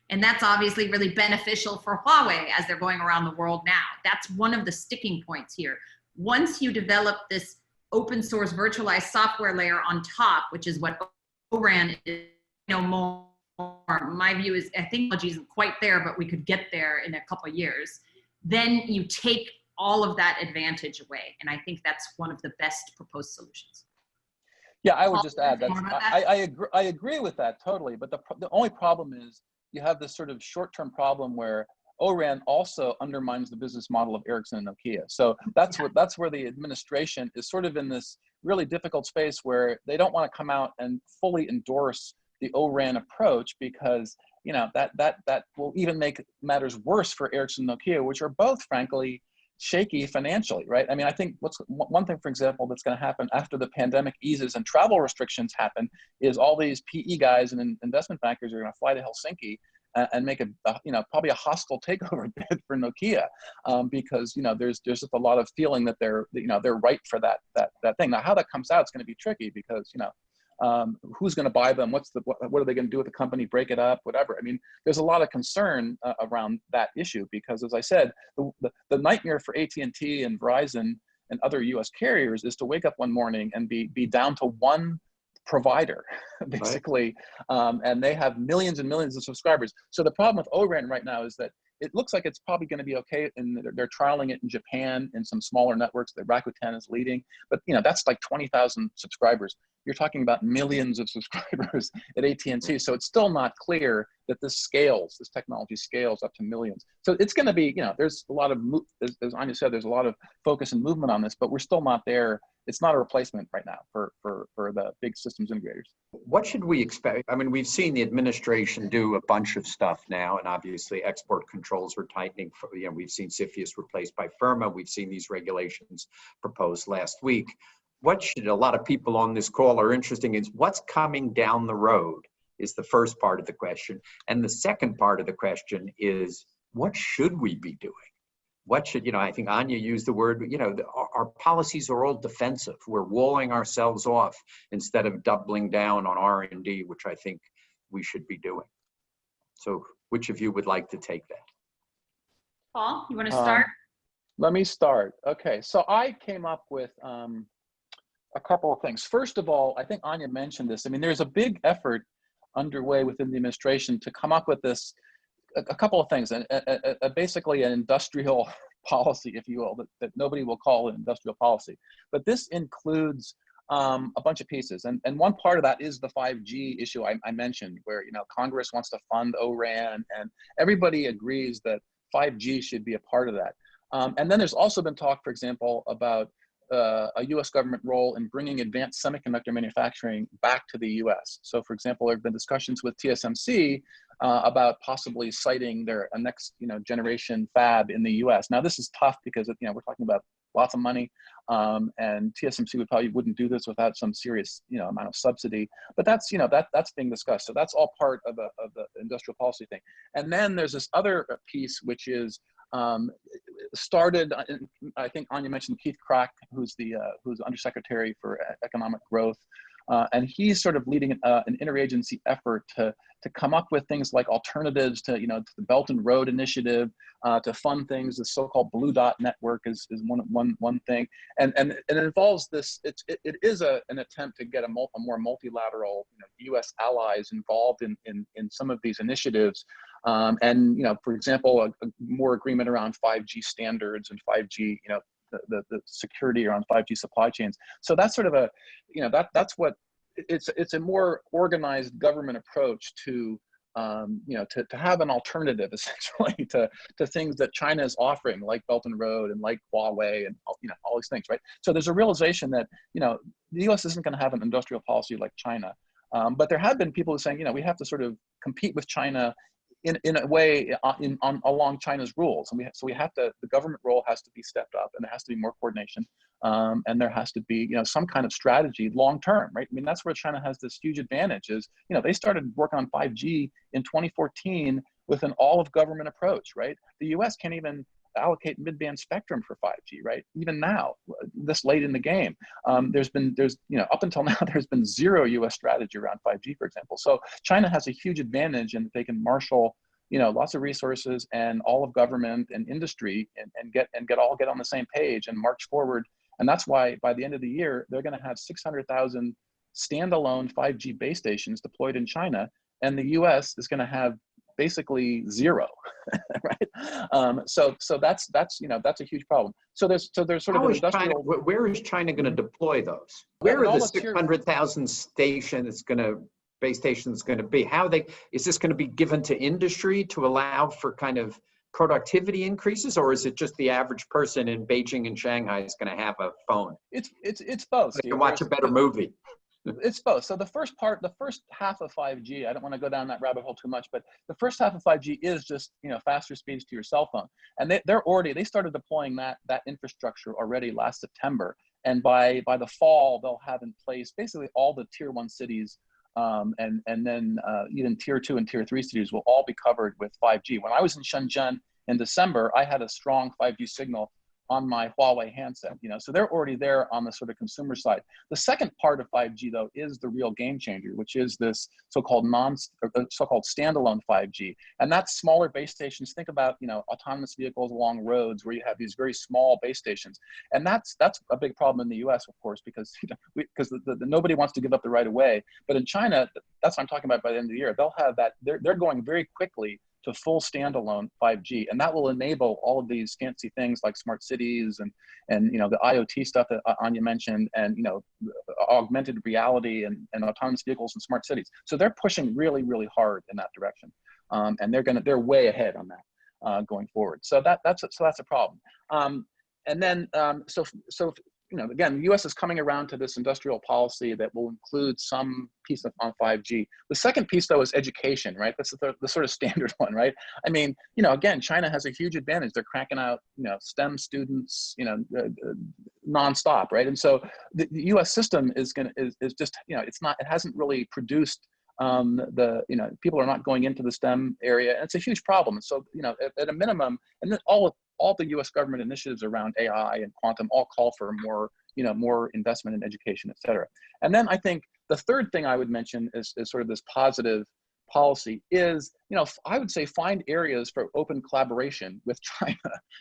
Speaker 2: And that's obviously really beneficial for Huawei as they're going around the world now. That's one of the sticking points here. Once you develop this open source virtualized software layer on top, which is what O-RAN is, more. My view is, I think technology isn't quite there, but we could get there in a couple of years. Then you take all of that advantage away. And I think that's one of the best proposed solutions.
Speaker 3: Yeah, I would just add that I agree with that totally. But the only problem is you have this sort of short-term problem where O-RAN also undermines the business model of Ericsson and Nokia. So that's where the administration is sort of in this really difficult space where they don't want to come out and fully endorse the O-RAN approach because that will even make matters worse for Ericsson and Nokia, which are both frankly shaky financially, right? I mean, I think one thing, for example, that's going to happen after the pandemic eases and travel restrictions happen is all these PE guys and investment bankers are going to fly to Helsinki and make probably a hostile takeover bid for Nokia because there's just a lot of feeling that they're right for that thing. Now, how that comes out is going to be tricky because who's going to buy them? What are they going to do with the company? Break it up? Whatever. I mean, there's a lot of concern around that issue because, as I said, the nightmare for AT&T and Verizon and other U.S. carriers is to wake up one morning and be down to one provider, basically, right. And they have millions and millions of subscribers. So the problem with O-RAN right now is that it looks like it's probably going to be okay, and they're trialing it in Japan in some smaller networks that Rakuten is leading. But that's like 20,000 subscribers. You're talking about millions of subscribers at AT&T. So it's still not clear that this technology scales up to millions. So it's going to be, there's a lot of, as Anja said, there's a lot of focus and movement on this, but we're still not there it's not a replacement right now for the big systems integrators.
Speaker 1: What should we expect? I mean, we've seen the administration do a bunch of stuff now, and obviously export controls are tightening. We've seen CFIUS replaced by FIRMA. We've seen these regulations proposed last week. What should a lot of people on this call are interested in is what's coming down the road is the first part of the question. And the second part of the question is, what should we be doing? What should, I think Anja used the word, our policies are all defensive. We're walling ourselves off instead of doubling down on R&D, which I think we should be doing. So which of you would like to take that?
Speaker 2: Paul, you want to start?
Speaker 3: Let me start. Okay, so I came up with a couple of things. First of all, I think Anja mentioned this. I mean, there's a big effort underway within the administration to come up with this, a couple of things, and basically an industrial policy, if you will, that nobody will call an industrial policy. But this includes a bunch of pieces. And one part of that is the 5G issue I mentioned, where Congress wants to fund ORAN, and everybody agrees that 5G should be a part of that. And then there's also been talk, for example, about a U.S. government role in bringing advanced semiconductor manufacturing back to the U.S. So, for example, there have been discussions with TSMC about possibly siting their next, generation fab in the U.S. Now, this is tough because we're talking about lots of money, and TSMC wouldn't do this without some serious, amount of subsidy. But that's, that's being discussed. So that's all part of the industrial policy thing. And then there's this other piece, which is started, I think Anja mentioned Keith Crack, who's Undersecretary for Economic Growth, and he's sort of leading an interagency effort to come up with things like alternatives to to the Belt and Road Initiative, to fund things. The so-called Blue Dot Network is one thing, and it involves this. It is an attempt to get a more multilateral U.S. allies involved in some of these initiatives. And for example, a more agreement around 5G standards and 5G, the security around 5G supply chains. So that's sort of that's what it's a more organized government approach to to have an alternative essentially to things that China is offering, like Belt and Road and like Huawei and all these things, right? So there's a realization that the U.S. isn't going to have an industrial policy like China, but there have been people who are saying we have to sort of compete with China in a way along China's rules, and the government role has to be stepped up, and there has to be more coordination, and there has to be some kind of strategy long term, right? I mean, that's where China has this huge advantage. Is they started working on 5G in 2014 with an all of government approach, right? The U.S. can't even allocate mid-band spectrum for 5G, right? Even now, this late in the game, there's up until now, there's been zero U.S. strategy around 5G, for example. So China has a huge advantage in that they can marshal, lots of resources and all of government and industry and get on the same page and march forward. And that's why by the end of the year, they're going to have 600,000 standalone 5G base stations deployed in China, and the U.S. is going to have basically zero, right? So that's a huge problem. So there's sort of an industrial.
Speaker 1: Where is China going to deploy those? Where are the 600,000 base stations going to be? Is this going to be given to industry to allow for kind of productivity increases, or is it just the average person in Beijing and Shanghai is going to have a phone?
Speaker 3: It's both.
Speaker 1: They can watch a better movie.
Speaker 3: It's both. So the first half of 5G, I don't want to go down that rabbit hole too much, but the first half of 5G is just faster speeds to your cell phone, and they started deploying that infrastructure already last September, and by the fall they'll have in place basically all the tier 1 cities, and then even tier 2 and tier 3 cities will all be covered with 5G. When I was in Shenzhen in December, I had a strong 5G signal on my Huawei handset, so they're already there on the sort of consumer side. The second part of 5G though is the real game changer, which is this so-called standalone 5G, and that's smaller base stations. Think about autonomous vehicles along roads where you have these very small base stations, and that's a big problem in the U.S. of course, because nobody wants to give up the right of way. But in China, that's what I'm talking about. By the end of the year, they'll have that. They're going very quickly to full standalone 5G, and that will enable all of these fancy things like smart cities and the IoT stuff that Anja mentioned, and augmented reality and autonomous vehicles and smart cities. So they're pushing really, really hard in that direction, and they're way ahead on that going forward. So that's a problem. And then so again, the U.S. is coming around to this industrial policy that will include some piece on 5G. The second piece, though, is education, right? That's the sort of standard one, right? I mean, again, China has a huge advantage. They're cranking out, STEM students, nonstop, right? And so the U.S. system is just, it hasn't really produced people are not going into the STEM area, and it's a huge problem. And so, at a minimum, and then all the U.S. government initiatives around AI and quantum all call for more investment in education, et cetera. And then I think the third thing I would mention is sort of this positive policy is, I would say find areas for open collaboration with China.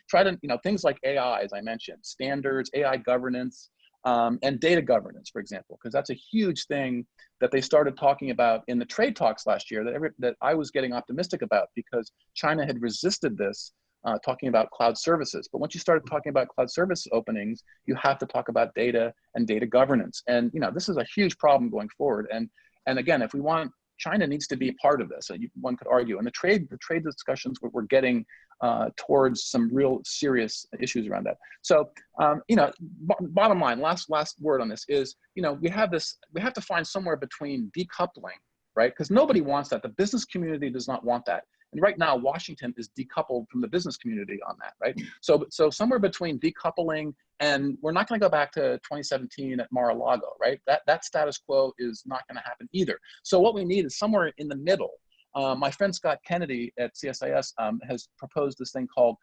Speaker 3: Try to, things like AI, as I mentioned, standards, AI governance, and data governance, for example, because that's a huge thing that they started talking about in the trade talks last year that I was getting optimistic about, because China had resisted this, talking about cloud services. But once you started talking about cloud service openings, you have to talk about data and data governance. And this is a huge problem going forward. And again, if we want, China needs to be a part of this. One could argue, and the trade discussions we're getting towards some real serious issues around that. So, bottom line, last word on this is, we have to find somewhere between decoupling, right? Because nobody wants that. The business community does not want that. And right now, Washington is decoupled from the business community on that, right? So somewhere between decoupling, and we're not going to go back to 2017 at Mar-a-Lago, right? That status quo is not going to happen either. So what we need is somewhere in the middle. My friend Scott Kennedy at CSIS has proposed this thing called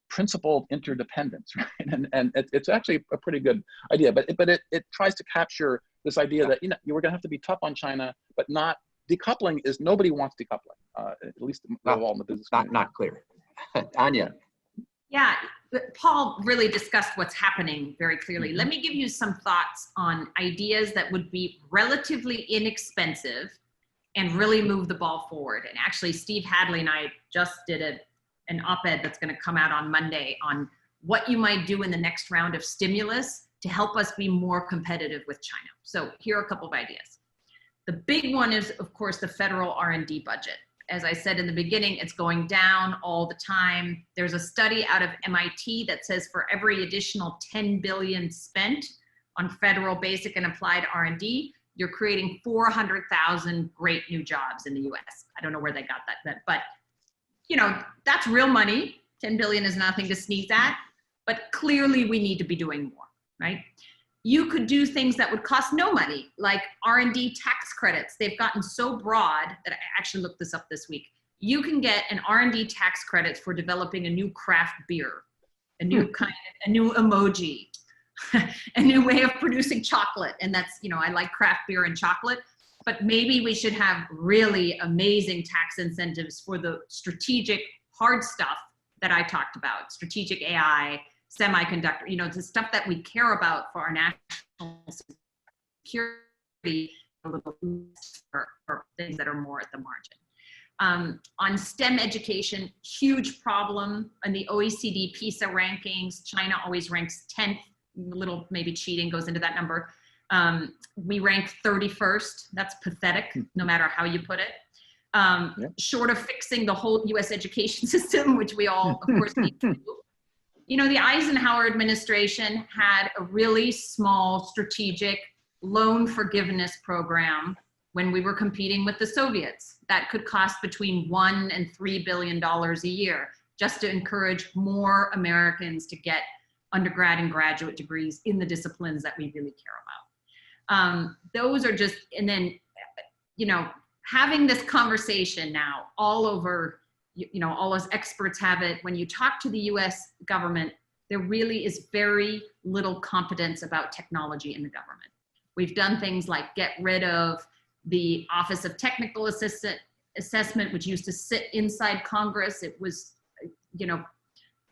Speaker 3: principled interdependence, right? And it's actually a pretty good idea, but it tries to capture this idea that we're going to have to be tough on China, but not decoupling. Is nobody wants decoupling, at least all in the business community.
Speaker 1: Not clear. Anja.
Speaker 2: Yeah, Paul really discussed what's happening very clearly. Let me give you some thoughts on ideas that would be relatively inexpensive and really move the ball forward. And actually, Steve Hadley and I just did an op-ed that's going to come out on Monday on what you might do in the next round of stimulus to help us be more competitive with China. So here are a couple of ideas. The big one is, of course, the federal R&D budget. As I said in the beginning, it's going down all the time. There's a study out of MIT that says for every additional 10 billion spent on federal basic and applied R&D, you're creating 400,000 great new jobs in the US. I don't know where they got that, but that's real money. 10 billion is nothing to sneeze at, but clearly we need to be doing more, right? You could do things that would cost no money, like R&D tax credits. They've gotten so broad that I actually looked this up this week. You can get an R&D tax credit for developing a new craft beer, a new emoji, a new way of producing chocolate. And that's, I like craft beer and chocolate, but maybe we should have really amazing tax incentives for the strategic hard stuff that I talked about, strategic AI, semiconductor, the stuff that we care about for our national security, a little for things that are more at the margin. On STEM education, huge problem in the OECD PISA rankings. China always ranks 10th, a little maybe cheating goes into that number. We rank 31st. That's pathetic, no matter how you put it. Short of fixing the whole US education system, which we all, of course, need to do. The Eisenhower administration had a really small strategic loan forgiveness program when we were competing with the Soviets that could cost between $1 and $3 billion a year, just to encourage more Americans to get undergrad and graduate degrees in the disciplines that we really care about. Those are just, and then, having this conversation now all over, all as experts have it, when you talk to the US government, there really is very little competence about technology in the government. We've done things like get rid of the Office of Technical Assessment, which used to sit inside Congress. It was,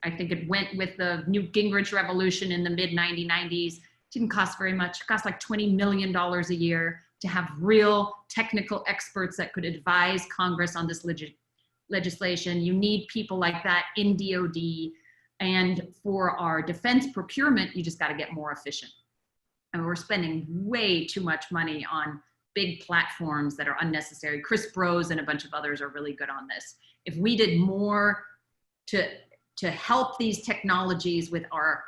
Speaker 2: I think it went with the Newt Gingrich revolution in the mid-1990s. Didn't cost very much. It cost like $20 million a year to have real technical experts that could advise Congress on this legislation. You need people like that in DOD. And for our defense procurement, you just got to get more efficient. And we're spending way too much money on big platforms that are unnecessary. Chris Brose and a bunch of others are really good on this. If we did more to help these technologies with our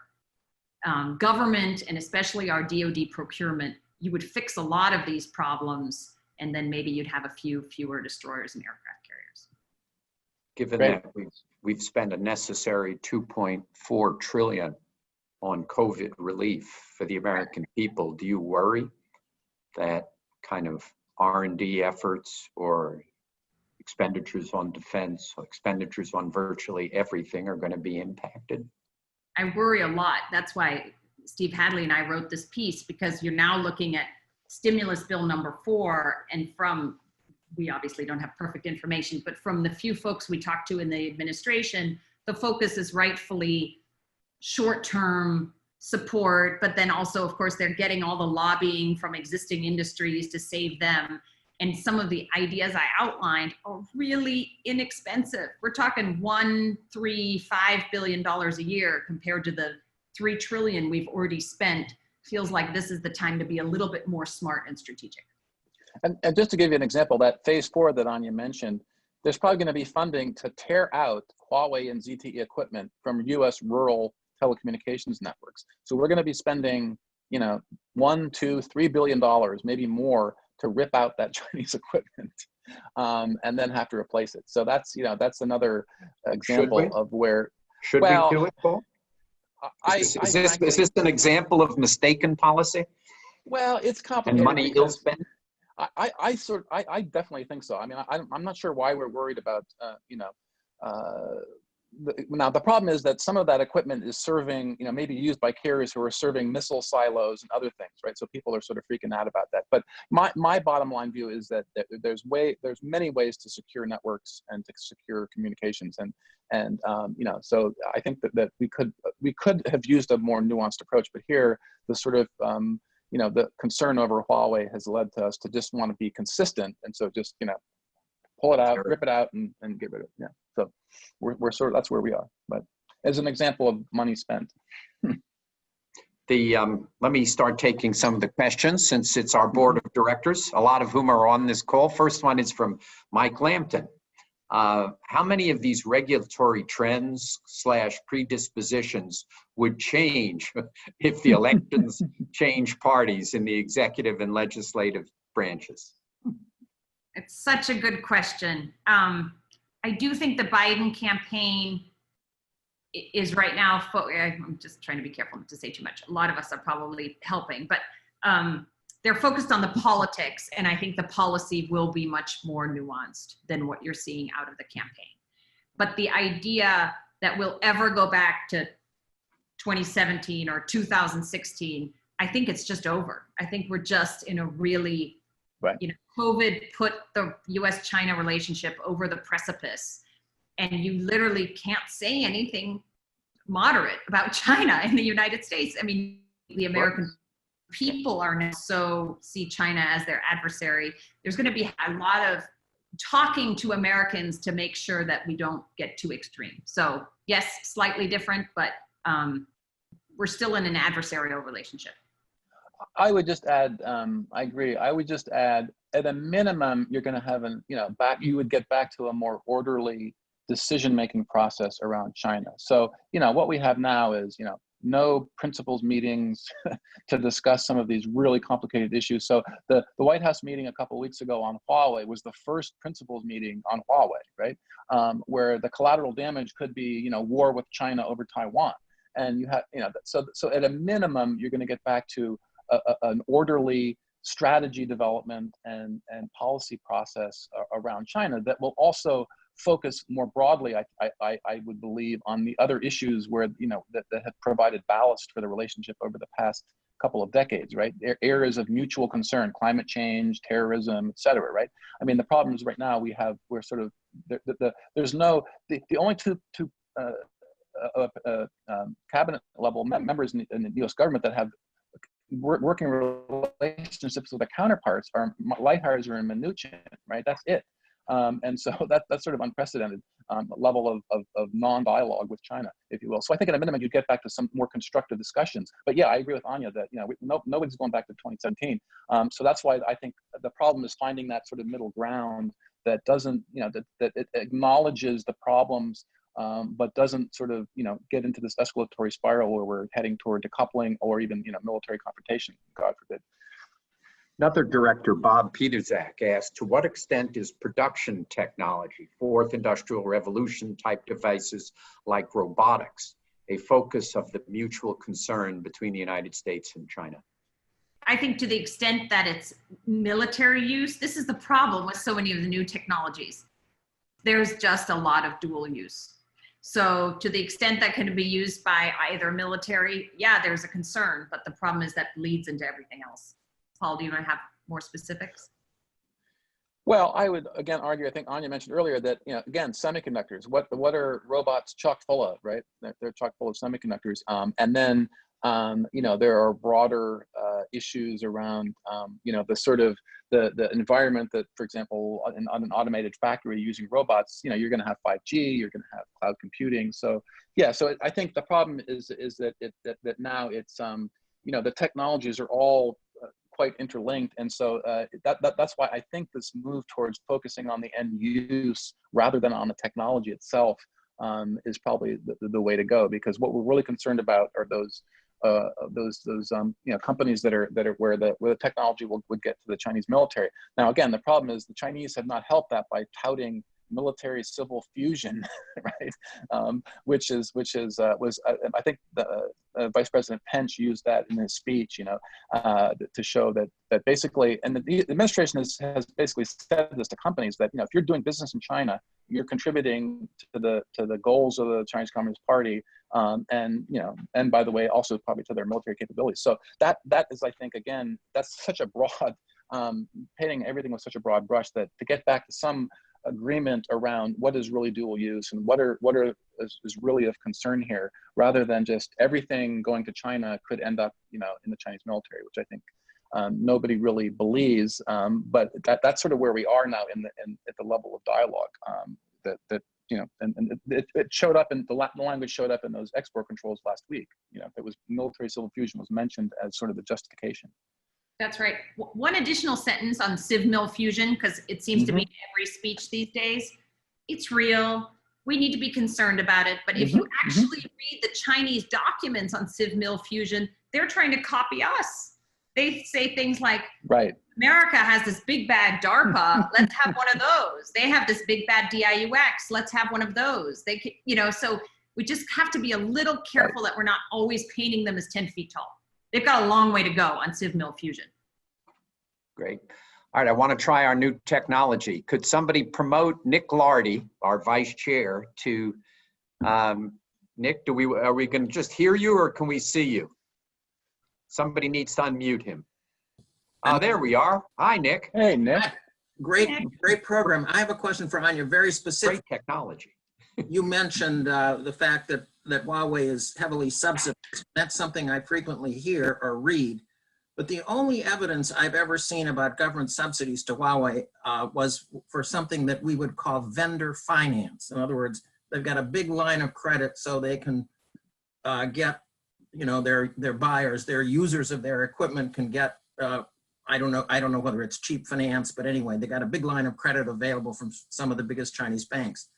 Speaker 2: government and especially our DoD procurement, you would fix a lot of these problems, and then maybe you'd have a fewer destroyers and aircraft carriers.
Speaker 1: Given that we've spent a necessary 2.4 trillion on COVID relief for the American people, do you worry that kind of R&D efforts or expenditures on defense, or expenditures on virtually everything are going to be impacted?
Speaker 2: I worry a lot. That's why Steve Hadley and I wrote this piece, because you're now looking at stimulus bill number 4, and we obviously don't have perfect information, but from the few folks we talked to in the administration, the focus is rightfully short-term support, but then also, of course, they're getting all the lobbying from existing industries to save them. And some of the ideas I outlined are really inexpensive. We're talking $1, $3, $5 billion a year compared to the $3 trillion we've already spent. Feels like this is the time to be a little bit more smart and strategic.
Speaker 3: And just to give you an example, that phase 4 that Anja mentioned, there's probably going to be funding to tear out Huawei and ZTE equipment from U.S. rural telecommunications networks. So we're going to be spending, $1, $2, $3 billion, maybe more, to rip out that Chinese equipment, and then have to replace it. So that's another example of where.
Speaker 1: Should we do it, Paul? Is this an example of mistaken policy?
Speaker 3: Well, it's complicated.
Speaker 1: And money ill spent?
Speaker 3: I definitely think so. I mean, I'm not sure why we're worried about, now the problem is that some of that equipment is serving, maybe used by carriers who are serving missile silos and other things, right? So people are sort of freaking out about that. But my bottom line view is that there's many ways to secure networks and to secure communications, and so I think that we could have used a more nuanced approach. But here, the sort of the concern over Huawei has led to us to just want to be consistent, and so just pull it out, rip it out, and get rid of it. Yeah. So we're sort of, that's where we are. But as an example of money spent.
Speaker 1: Let me start taking some of the questions, since it's our board of directors, a lot of whom are on this call. First one is from Mike Lampton. How many of these regulatory trends / predispositions would change if the elections change parties in the executive and legislative branches?
Speaker 2: It's such a good question. I do think the Biden campaign is right now, I'm just trying to be careful not to say too much. A lot of us are probably helping, but they're focused on the politics, and I think the policy will be much more nuanced than what you're seeing out of the campaign. But the idea that we'll ever go back to 2017 or 2016, I think it's just over. I think we're just in a really, COVID put the U.S. China relationship over the precipice, and you literally can't say anything moderate about China in the United States. I mean, the American people are now see China as their adversary. There's going to be a lot of talking to Americans to make sure that we don't get too extreme. So yes, slightly different, but we're still in an adversarial relationship.
Speaker 3: I would just add, I agree. I would just add, at a minimum, you're going to have you would get back to a more orderly decision-making process around China. So, what we have now is, no principals meetings to discuss some of these really complicated issues. So the White House meeting a couple of weeks ago on Huawei was the first principals meeting on Huawei, right? Where the collateral damage could be, war with China over Taiwan. And you have, so at a minimum, you're going to get back to an orderly strategy development and policy process around China that will also focus more broadly, I would believe, on the other issues where, that have provided ballast for the relationship over the past couple of decades, right? Areas of mutual concern, climate change, terrorism, et cetera, right? I mean, the problem is right now we're sort of, there's no, the only two cabinet level members in the U.S. government that have working relationships with the counterparts are Lighthizer and Mnuchin, right? That's it. And so that's sort of unprecedented level of non-dialogue with China, if you will. So I think at a minimum, you'd get back to some more constructive discussions. But yeah, I agree with Anja that, nobody's going back to 2017. So that's why I think the problem is finding that sort of middle ground that doesn't, that it acknowledges the problems but doesn't sort of, get into this escalatory spiral where we're heading toward decoupling or even, military confrontation, God forbid.
Speaker 1: Another director, Bob Peterzak, asked, to what extent is production technology, fourth industrial revolution type devices like robotics, a focus of the mutual concern between the United States and China?
Speaker 2: I think to the extent that it's military use, this is the problem with so many of the new technologies. There's just a lot of dual use. So to the extent that can be used by either military, yeah, there's a concern, but the problem is that bleeds into everything else. Paul, do you want to have more specifics?
Speaker 3: Well, I would again argue, I think Anja mentioned earlier that, again, semiconductors, what are robots chock full of, right? They're chock full of semiconductors. And then, there are broader issues around, the sort of the environment that, for example, on an automated factory using robots, you're going to have 5G, you're going to have cloud computing. So yeah, so I think the problem is that that now it's, the technologies are all quite interlinked, and so that's why I think this move towards focusing on the end use rather than on the technology itself is probably the way to go, because what we're really concerned about are those companies that are where the technology would get to the Chinese military. Now, again, the problem is the Chinese have not helped that by touting military civil fusion, right? Which was I think Vice President Pence used that in his speech, to show that basically, and the administration has basically said this to companies that, if you're doing business in China, you're contributing to the goals of the Chinese Communist Party, and by the way, also probably to their military capabilities. So that is, I think, again, that's such a broad, painting everything with such a broad brush, that to get back to some agreement around what is really dual use and what is really of concern here, rather than just everything going to China could end up, in the Chinese military, which I think nobody really believes. But that's sort of where we are now at the level of dialogue. And it showed up in the language showed up in those export controls last week. It was military civil fusion was mentioned as sort of the justification.
Speaker 2: That's right. One additional sentence on civ-mil fusion, because it seems to be in every speech these days. It's real. We need to be concerned about it. But if you actually read the Chinese documents on civ-mil fusion, they're trying to copy us. They say things like,
Speaker 3: right,
Speaker 2: America has this big bad DARPA. Let's have one of those. They have this big bad DIUX. Let's have one of those. They, so we just have to be a little careful that we're not always painting them as 10 feet tall. They've got a long way to go on civ-mil fusion. Great.
Speaker 1: All right, I want to try our new technology. Could somebody promote Nick Lardy, our vice chair, to Nick? Are we going to just hear you, or can we see you? Somebody needs to unmute him. Oh, there we are. Hi, Nick.
Speaker 3: Hey, Nick.
Speaker 4: Great program. I have a question for Anja. Very specific.
Speaker 1: Great technology.
Speaker 4: You mentioned the fact that Huawei is heavily subsidized. That's something I frequently hear or read. But the only evidence I've ever seen about government subsidies to Huawei was for something that we would call vendor finance. In other words, they've got a big line of credit so they can get, their buyers, their users of their equipment can get, I don't know whether it's cheap finance, but anyway, they got a big line of credit available from some of the biggest Chinese banks.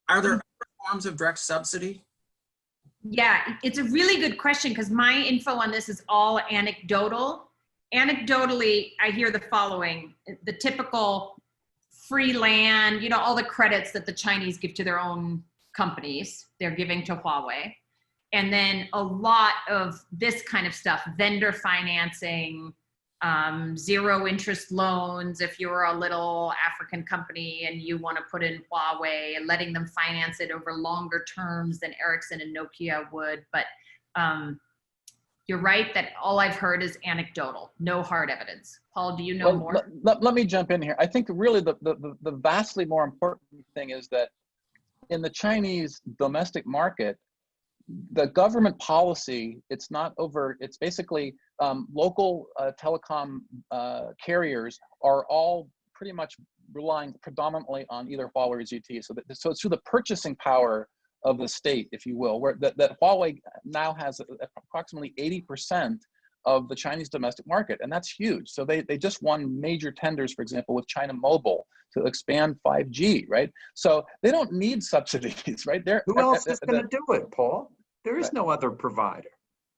Speaker 4: Are there other forms of direct subsidy?
Speaker 2: Yeah, it's a really good question, because my info on this is all anecdotal. Anecdotally, I hear the following: the typical free land, all the credits that the Chinese give to their own companies, they're giving to Huawei. And then a lot of this kind of stuff, vendor financing, zero interest loans if you're a little African company and you want to put in Huawei, and letting them finance it over longer terms than Ericsson and Nokia would. But you're right that all I've heard is anecdotal, no hard evidence. Paul, do you know more?
Speaker 3: Let me jump in here. I think really the vastly more important thing is that in the Chinese domestic market, the government policy, it's not over, it's basically local telecom carriers are all pretty much relying predominantly on either Huawei or ZTE. So it's through the purchasing power of the state, if you will, where that Huawei now has approximately 80% of the Chinese domestic market, and that's huge. So they just won major tenders, for example, with China Mobile to expand 5G, right? So they don't need subsidies, right?
Speaker 1: Who else is going to do it, Paul? There is no other provider.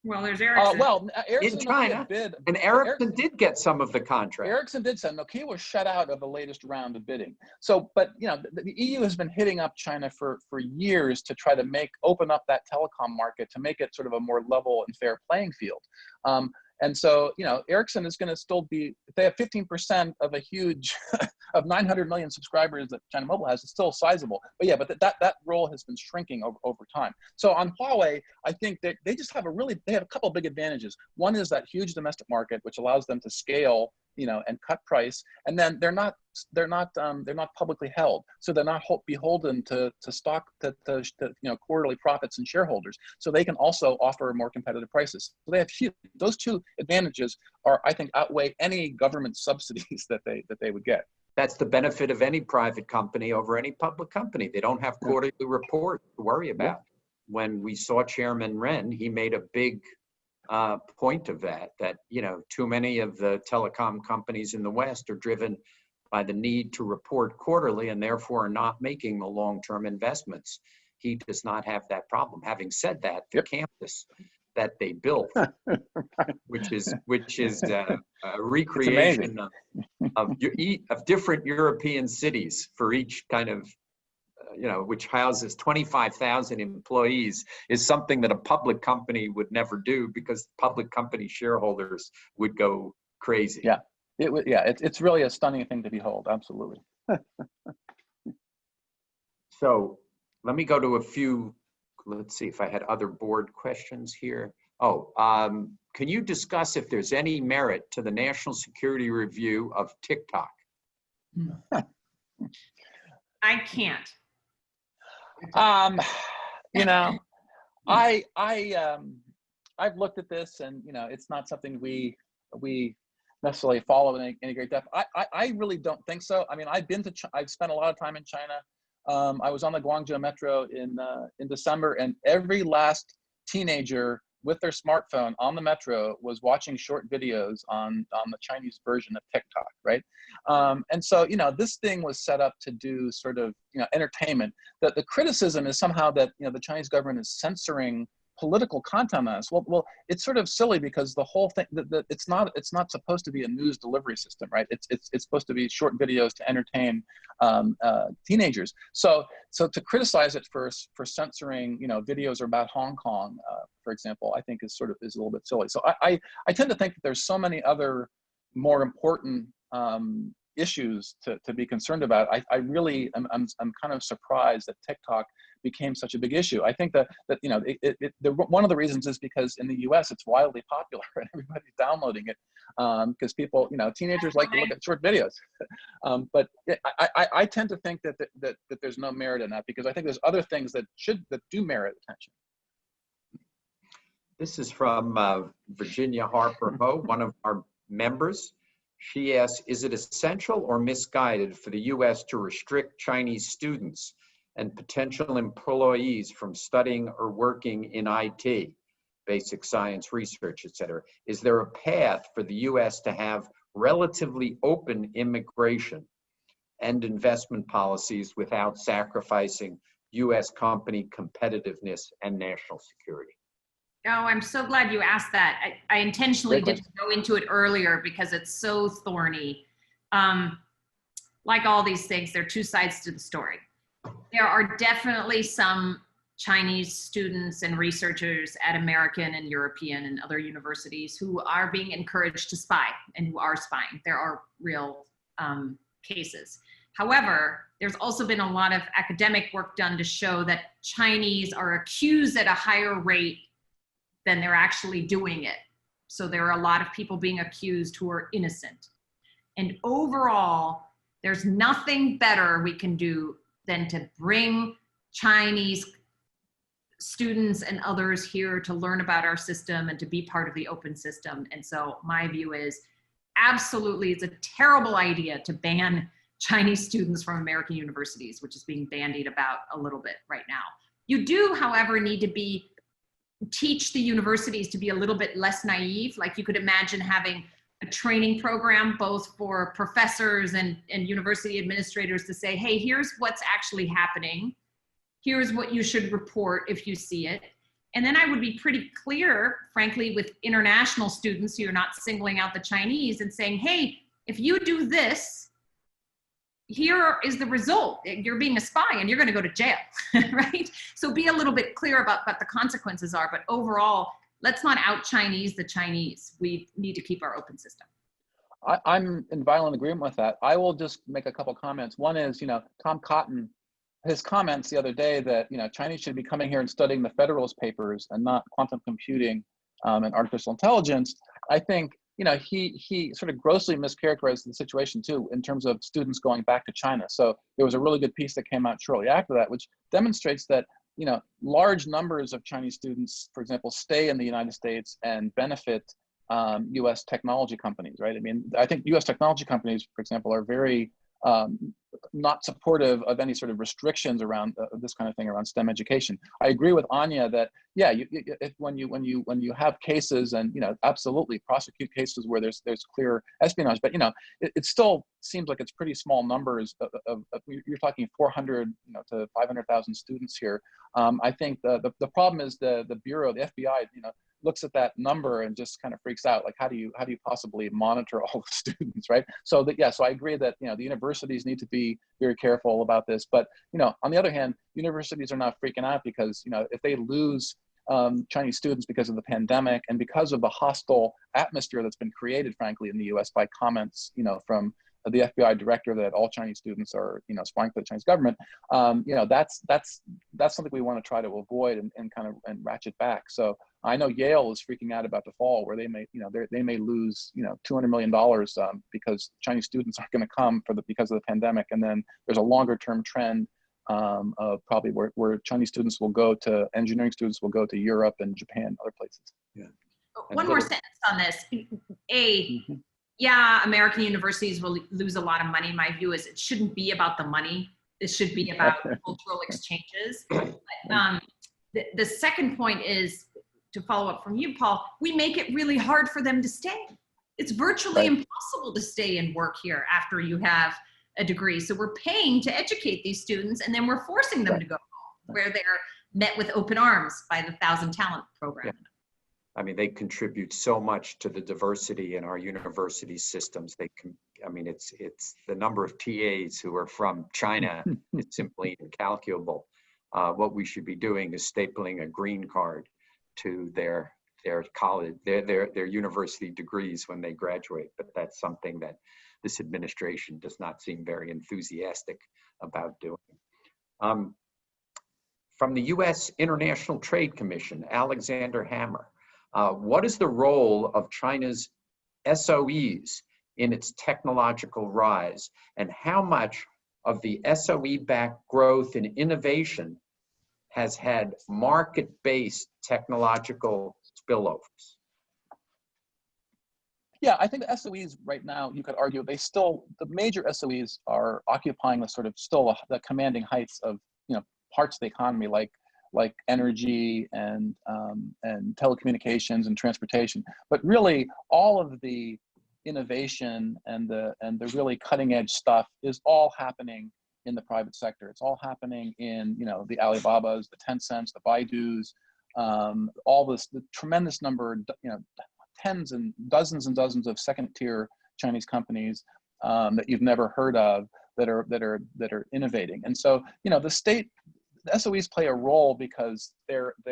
Speaker 2: Well, there's Ericsson.
Speaker 3: Ericsson
Speaker 1: in China,
Speaker 3: bid,
Speaker 1: and Ericsson did get some of the contract.
Speaker 3: Ericsson did send. Nokia was shut out of the latest round of bidding. So, but you know, the EU has been hitting up China for years to try to open up that telecom market to make it sort of a more level and fair playing field. And so, you know, Ericsson is going to still be, if they have 15% of a huge, of 900 million subscribers that China Mobile has, it's still sizable. But yeah, but that role has been shrinking over time. So on Huawei, I think that they just have they have a couple of big advantages. One is that huge domestic market, which allows them to scale, you know, and cut price. And then they're not publicly held, so they're not beholden to you know, quarterly profits and shareholders. So they can also offer more competitive prices. So they have those two advantages I think outweigh any government subsidies that they would get.
Speaker 1: That's the benefit of any private company over any public company. They don't have quarterly reports to worry about. Yeah. When we saw Chairman Ren, he made a big point of that, you know, too many of the telecom companies in the West are driven by the need to report quarterly and therefore are not making the long-term investments. He does not have that problem. Having said that, the campus that they built, which is a recreation of different European cities for each kind of, you know, which houses 25,000 employees, is something that a public company would never do because public company shareholders would go crazy.
Speaker 3: Yeah, it's really a stunning thing to behold. Absolutely.
Speaker 1: So let me go to a few. Let's see if I had other board questions here. Can you discuss if there's any merit to the national security review of Tik-Tok?
Speaker 2: I can't.
Speaker 3: You know, I've looked at this, and you know, it's not something we necessarily follow in any great depth. I really don't think so. I mean, I've spent a lot of time in China. I was on the Guangzhou metro in December, and every last teenager with their smartphone on the metro was watching short videos on the Chinese version of TikTok, right? And so, you know, this thing was set up to do sort of, you know, entertainment. That the criticism is somehow that, you know, the Chinese government is censoring political content on us. Well, it's sort of silly because the whole thing, it's not supposed to be a news delivery system, right? It's supposed to be short videos to entertain teenagers. So to criticize it for censoring, you know, videos about Hong Kong, for example, I think is a little bit silly. So I tend to think that there's so many other more important issues to be concerned about. I really I'm kind of surprised that TikTok became such a big issue. I think that you know, one of the reasons is because in the U.S. it's wildly popular and everybody's downloading it because people, you know, teenagers like to look at short videos. But I tend to think that there's no merit in that, because I think there's other things that do merit attention.
Speaker 1: This is from Virginia Harper Ho, one of our members. She asks, is it essential or misguided for the U.S. to restrict Chinese students and potential employees from studying or working in IT, basic science research, et cetera? Is there a path for the U.S. to have relatively open immigration and investment policies without sacrificing U.S. company competitiveness and national security?
Speaker 2: Oh, I'm so glad you asked that. I intentionally didn't go into it earlier because it's so thorny. Like all these things, there are two sides to the story. There are definitely some Chinese students and researchers at American and European and other universities who are being encouraged to spy and who are spying. There are real cases. However, there's also been a lot of academic work done to show that Chinese are accused at a higher rate than they're actually doing it. So there are a lot of people being accused who are innocent. And overall, there's nothing better we can do than to bring Chinese students and others here to learn about our system and to be part of the open system. And so my view is absolutely, it's a terrible idea to ban Chinese students from American universities, which is being bandied about a little bit right now. You do, however, need to be teach the universities to be a little bit less naive. Like you could imagine having a training program both for professors and university administrators to say, hey, here's what's actually happening. Here's what you should report if you see it. And then I would be pretty clear, frankly, with international students who are not singling out the Chinese and saying, hey, if you do this, here is the result. You're being a spy and you're going to go to jail, right? So be a little bit clear about what the consequences are. But overall, let's not out Chinese the Chinese. We need to keep our open system.
Speaker 3: I'm in violent agreement with that. I will just make a couple comments. One is, Tom Cotton, his comments the other day that, Chinese should be coming here and studying the Federalist Papers and not quantum computing and artificial intelligence. I think, he sort of grossly mischaracterized the situation too, in terms of students going back to China. So there was a really good piece that came out shortly after that, which demonstrates that, large numbers of Chinese students, for example, stay in the United States and benefit U.S. technology companies, right? I mean, I think U.S. technology companies, for example, are very not supportive of any sort of restrictions around this kind of thing around STEM education. I agree with Anja that when you have cases and absolutely prosecute cases where there's clear espionage, but it still seems like it's pretty small numbers of you're talking 400 to 500,000 students here. I think the problem is the Bureau, the FBI, looks at that number and just kind of freaks out. Like, how do you possibly monitor all the students, right? So so I agree that the universities need to be very careful about this. But on the other hand, universities are not freaking out because if they lose Chinese students because of the pandemic and because of the hostile atmosphere that's been created, frankly, in the U.S. by comments from the FBI director that all Chinese students are spying for the Chinese government, that's something we want to try to avoid and ratchet back. So I know Yale is freaking out about the fall, where they may they may lose $200 million because Chinese students aren't going to come because of the pandemic, and then there's a longer term trend of probably where Chinese students will go to engineering students will go to Europe and Japan, other places.
Speaker 2: Yeah. One more sentence on this. Yeah, American universities will lose a lot of money. My view is it shouldn't be about the money. It should be about cultural exchanges. The second point is, to follow up from you, Paul, we make it really hard for them to stay. It's virtually impossible to stay and work here after you have a degree. So we're paying to educate these students, and then we're forcing them to go home, where they're met with open arms by the 1,000 Talent program.
Speaker 1: Yeah. I mean, they contribute so much to the diversity in our university systems. It's the number of TAs who are from China is simply incalculable. What we should be doing is stapling a green card to their college, their university degrees when they graduate. But that's something that this administration does not seem very enthusiastic about doing. From the U.S. International Trade Commission, Alexander Hammer. What is the role of China's SOEs in its technological rise, and how much of the SOE-backed growth and innovation has had market-based technological spillovers?
Speaker 3: Yeah, I think the SOEs right now, you could argue, the major SOEs are occupying the commanding heights of parts of the economy, like energy and telecommunications and transportation. But really, all of the innovation and the really cutting edge stuff is all happening in the private sector. It's all happening in the Alibabas, the Tencents, the Baidus, the tremendous number, tens and dozens of second tier Chinese companies that you've never heard of that are innovating. And so the SOEs play a role because they're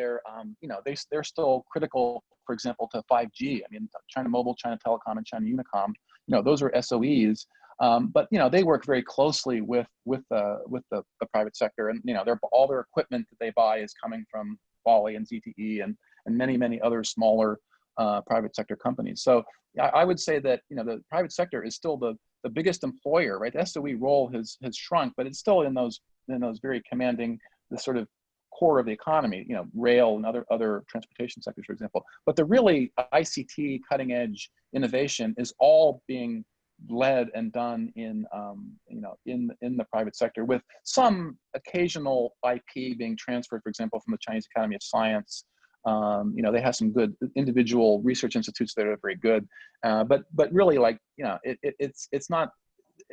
Speaker 3: still critical, for example, to 5G. I mean, China Mobile, China Telecom, and China Unicom, those are SOEs. But they work very closely with the private sector, and all their equipment that they buy is coming from Huawei and ZTE and many other smaller private sector companies. So I would say that the private sector is still the biggest employer, right? The SOE role has shrunk, but it's still in those very commanding, the sort of core of the economy, rail and other transportation sectors, for example. But the really ICT cutting edge innovation is all being led and done in the private sector, with some occasional IP being transferred, for example, from the Chinese Academy of Science They have some good individual research institutes that are very good, but really, like, it's not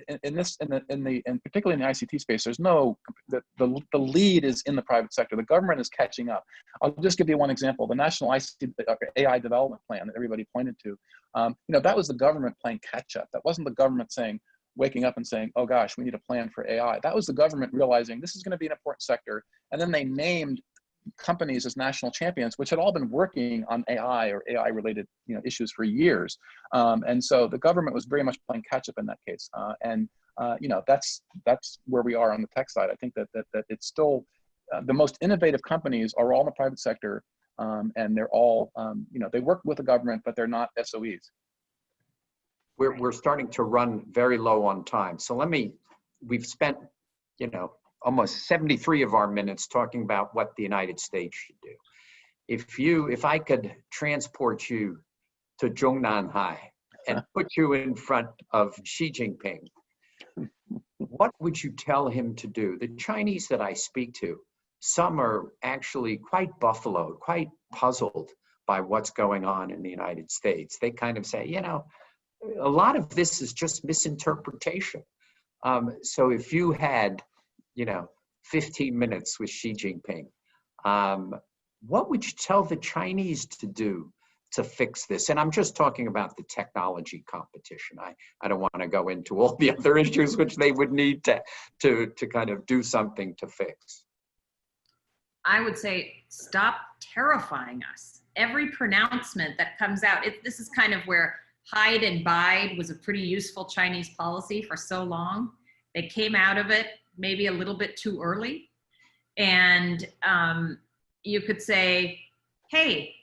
Speaker 3: in particularly in the ICT space. There's no the lead is in the private sector. The government is catching up. I'll just give you one example. The National ICT AI Development Plan that everybody pointed to. That was the government playing catch up. That wasn't the government waking up and saying, oh gosh, we need a plan for AI. That was the government realizing this is going to be an important sector, and then they named companies as national champions, which had all been working on AI or AI related issues for years. And so the government was very much playing catch up in that case. That's where we are on the tech side. I think that it's still the most innovative companies are all in the private sector, and they're all they work with the government, but they're not SOEs.
Speaker 1: We're starting to run very low on time. So we've spent almost 73 of our minutes talking about what the United States should do. If I could transport you to Zhongnanhai and put you in front of Xi Jinping, what would you tell him to do? The Chinese that I speak to, some are actually quite buffaloed, quite puzzled by what's going on in the United States. They kind of say, a lot of this is just misinterpretation. So if you had 15 minutes with Xi Jinping, what would you tell the Chinese to do to fix this? And I'm just talking about the technology competition. I don't want to go into all the other issues which they would need to kind of do something to fix.
Speaker 2: I would say, stop terrifying us. Every pronouncement that comes out, this is kind of where hide and bide was a pretty useful Chinese policy for so long. They came out of it maybe a little bit too early. And you could say, hey,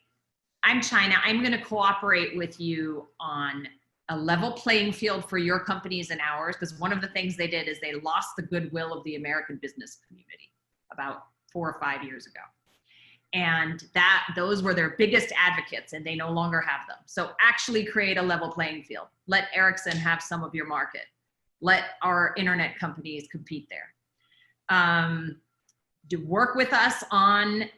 Speaker 2: I'm China. I'm going to cooperate with you on a level playing field for your companies and ours. Because one of the things they did is they lost the goodwill of the American business community about 4 or 5 years ago. And those were their biggest advocates, and they no longer have them. So actually create a level playing field. Let Ericsson have some of your market. Let our internet companies compete there. Do work with us on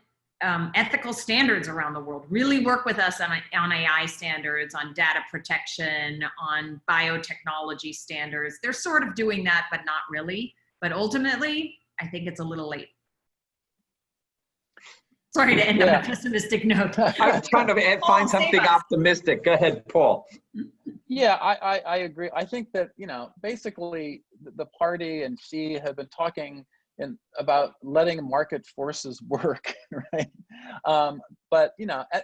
Speaker 2: ethical standards around the world. Really work with us on AI standards, on data protection, on biotechnology standards. They're sort of doing that, but not really. But ultimately, I think it's a little late. Sorry to end on a pessimistic note.
Speaker 1: I was trying to find something optimistic. Go ahead, Paul.
Speaker 3: Yeah, I agree. I think that, basically the party and Xi have been talking about letting market forces work, right? But,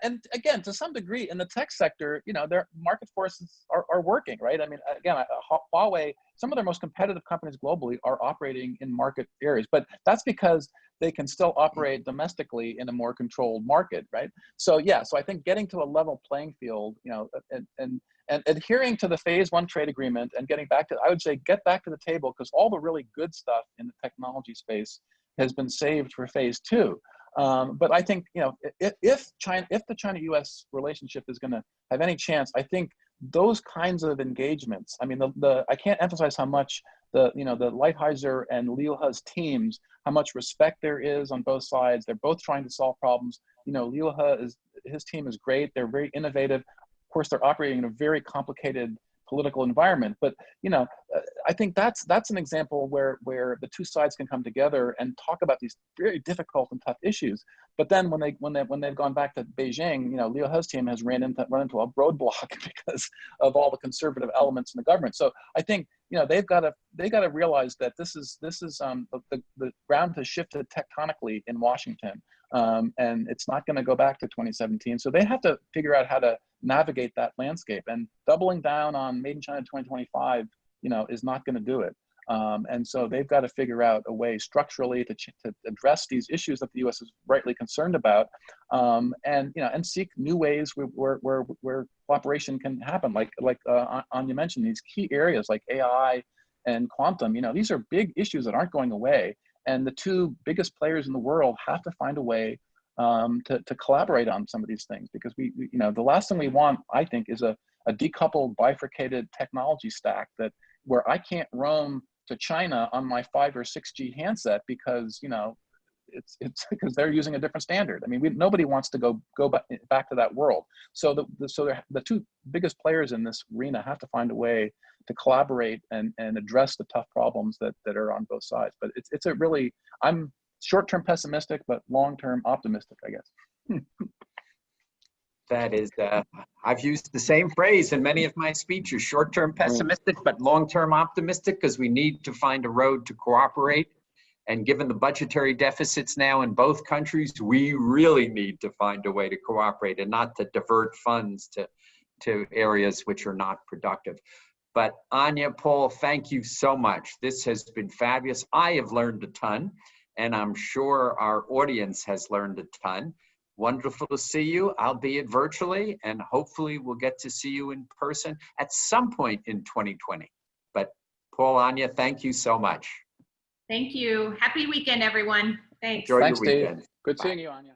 Speaker 3: and again, to some degree in the tech sector, their market forces are working, right? I mean, again, Huawei, some of their most competitive companies globally are operating in market areas, but that's because they can still operate domestically in a more controlled market, right? So yeah, so I think getting to a level playing field, and adhering to the phase 1 trade agreement and getting back to, I would say, get back to the table, because all the really good stuff in the technology space has been saved for phase 2. But I think, if the China-U.S. relationship is going to have any chance, I think those kinds of engagements, I mean, I can't emphasize how much the Lighthizer and Liu He's teams, how much respect there is on both sides. They're both trying to solve problems. Liu He, his team is great. They're very innovative. Of course, they're operating in a very complicated political environment, but I think that's an example where the two sides can come together and talk about these very difficult and tough issues. But then when they've gone back to Beijing, Liu He's team has run into a roadblock because of all the conservative elements in the government. So I think they've got to realize that this is the ground has shifted tectonically in Washington, and it's not going to go back to 2017. So they have to figure out how to navigate that landscape, and doubling down on Made in China 2025, is not going to do it. And so they've got to figure out a way structurally to address these issues that the U.S. is rightly concerned about, and seek new ways where cooperation can happen. Like Anja mentioned, these key areas like AI and quantum. These are big issues that aren't going away, and the two biggest players in the world have to find a way to collaborate on some of these things, because we the last thing we want, I think, is a decoupled, bifurcated technology stack where I can't roam to China on my 5 or 6G handset because it's because they're using a different standard. I mean, nobody wants to go back to that world. So the two biggest players in this arena have to find a way to collaborate and address the tough problems that are on both sides. But it's a really, I'm short-term pessimistic, but long-term optimistic, I guess.
Speaker 1: That is, I've used the same phrase in many of my speeches, short-term pessimistic, but long-term optimistic, because we need to find a road to cooperate. And given the budgetary deficits now in both countries, we really need to find a way to cooperate and not to divert funds to areas which are not productive. But Anja, Paul, thank you so much. This has been fabulous. I have learned a ton, and I'm sure our audience has learned a ton. Wonderful to see you, albeit virtually, and hopefully we'll get to see you in person at some point in 2020. But Paul, Anja, thank you so much.
Speaker 2: Thank you. Happy weekend, everyone. Thanks.
Speaker 1: Enjoy
Speaker 3: Thanks,
Speaker 1: your weekend.
Speaker 3: Dave. Good
Speaker 1: Bye.
Speaker 3: seeing you, Anja.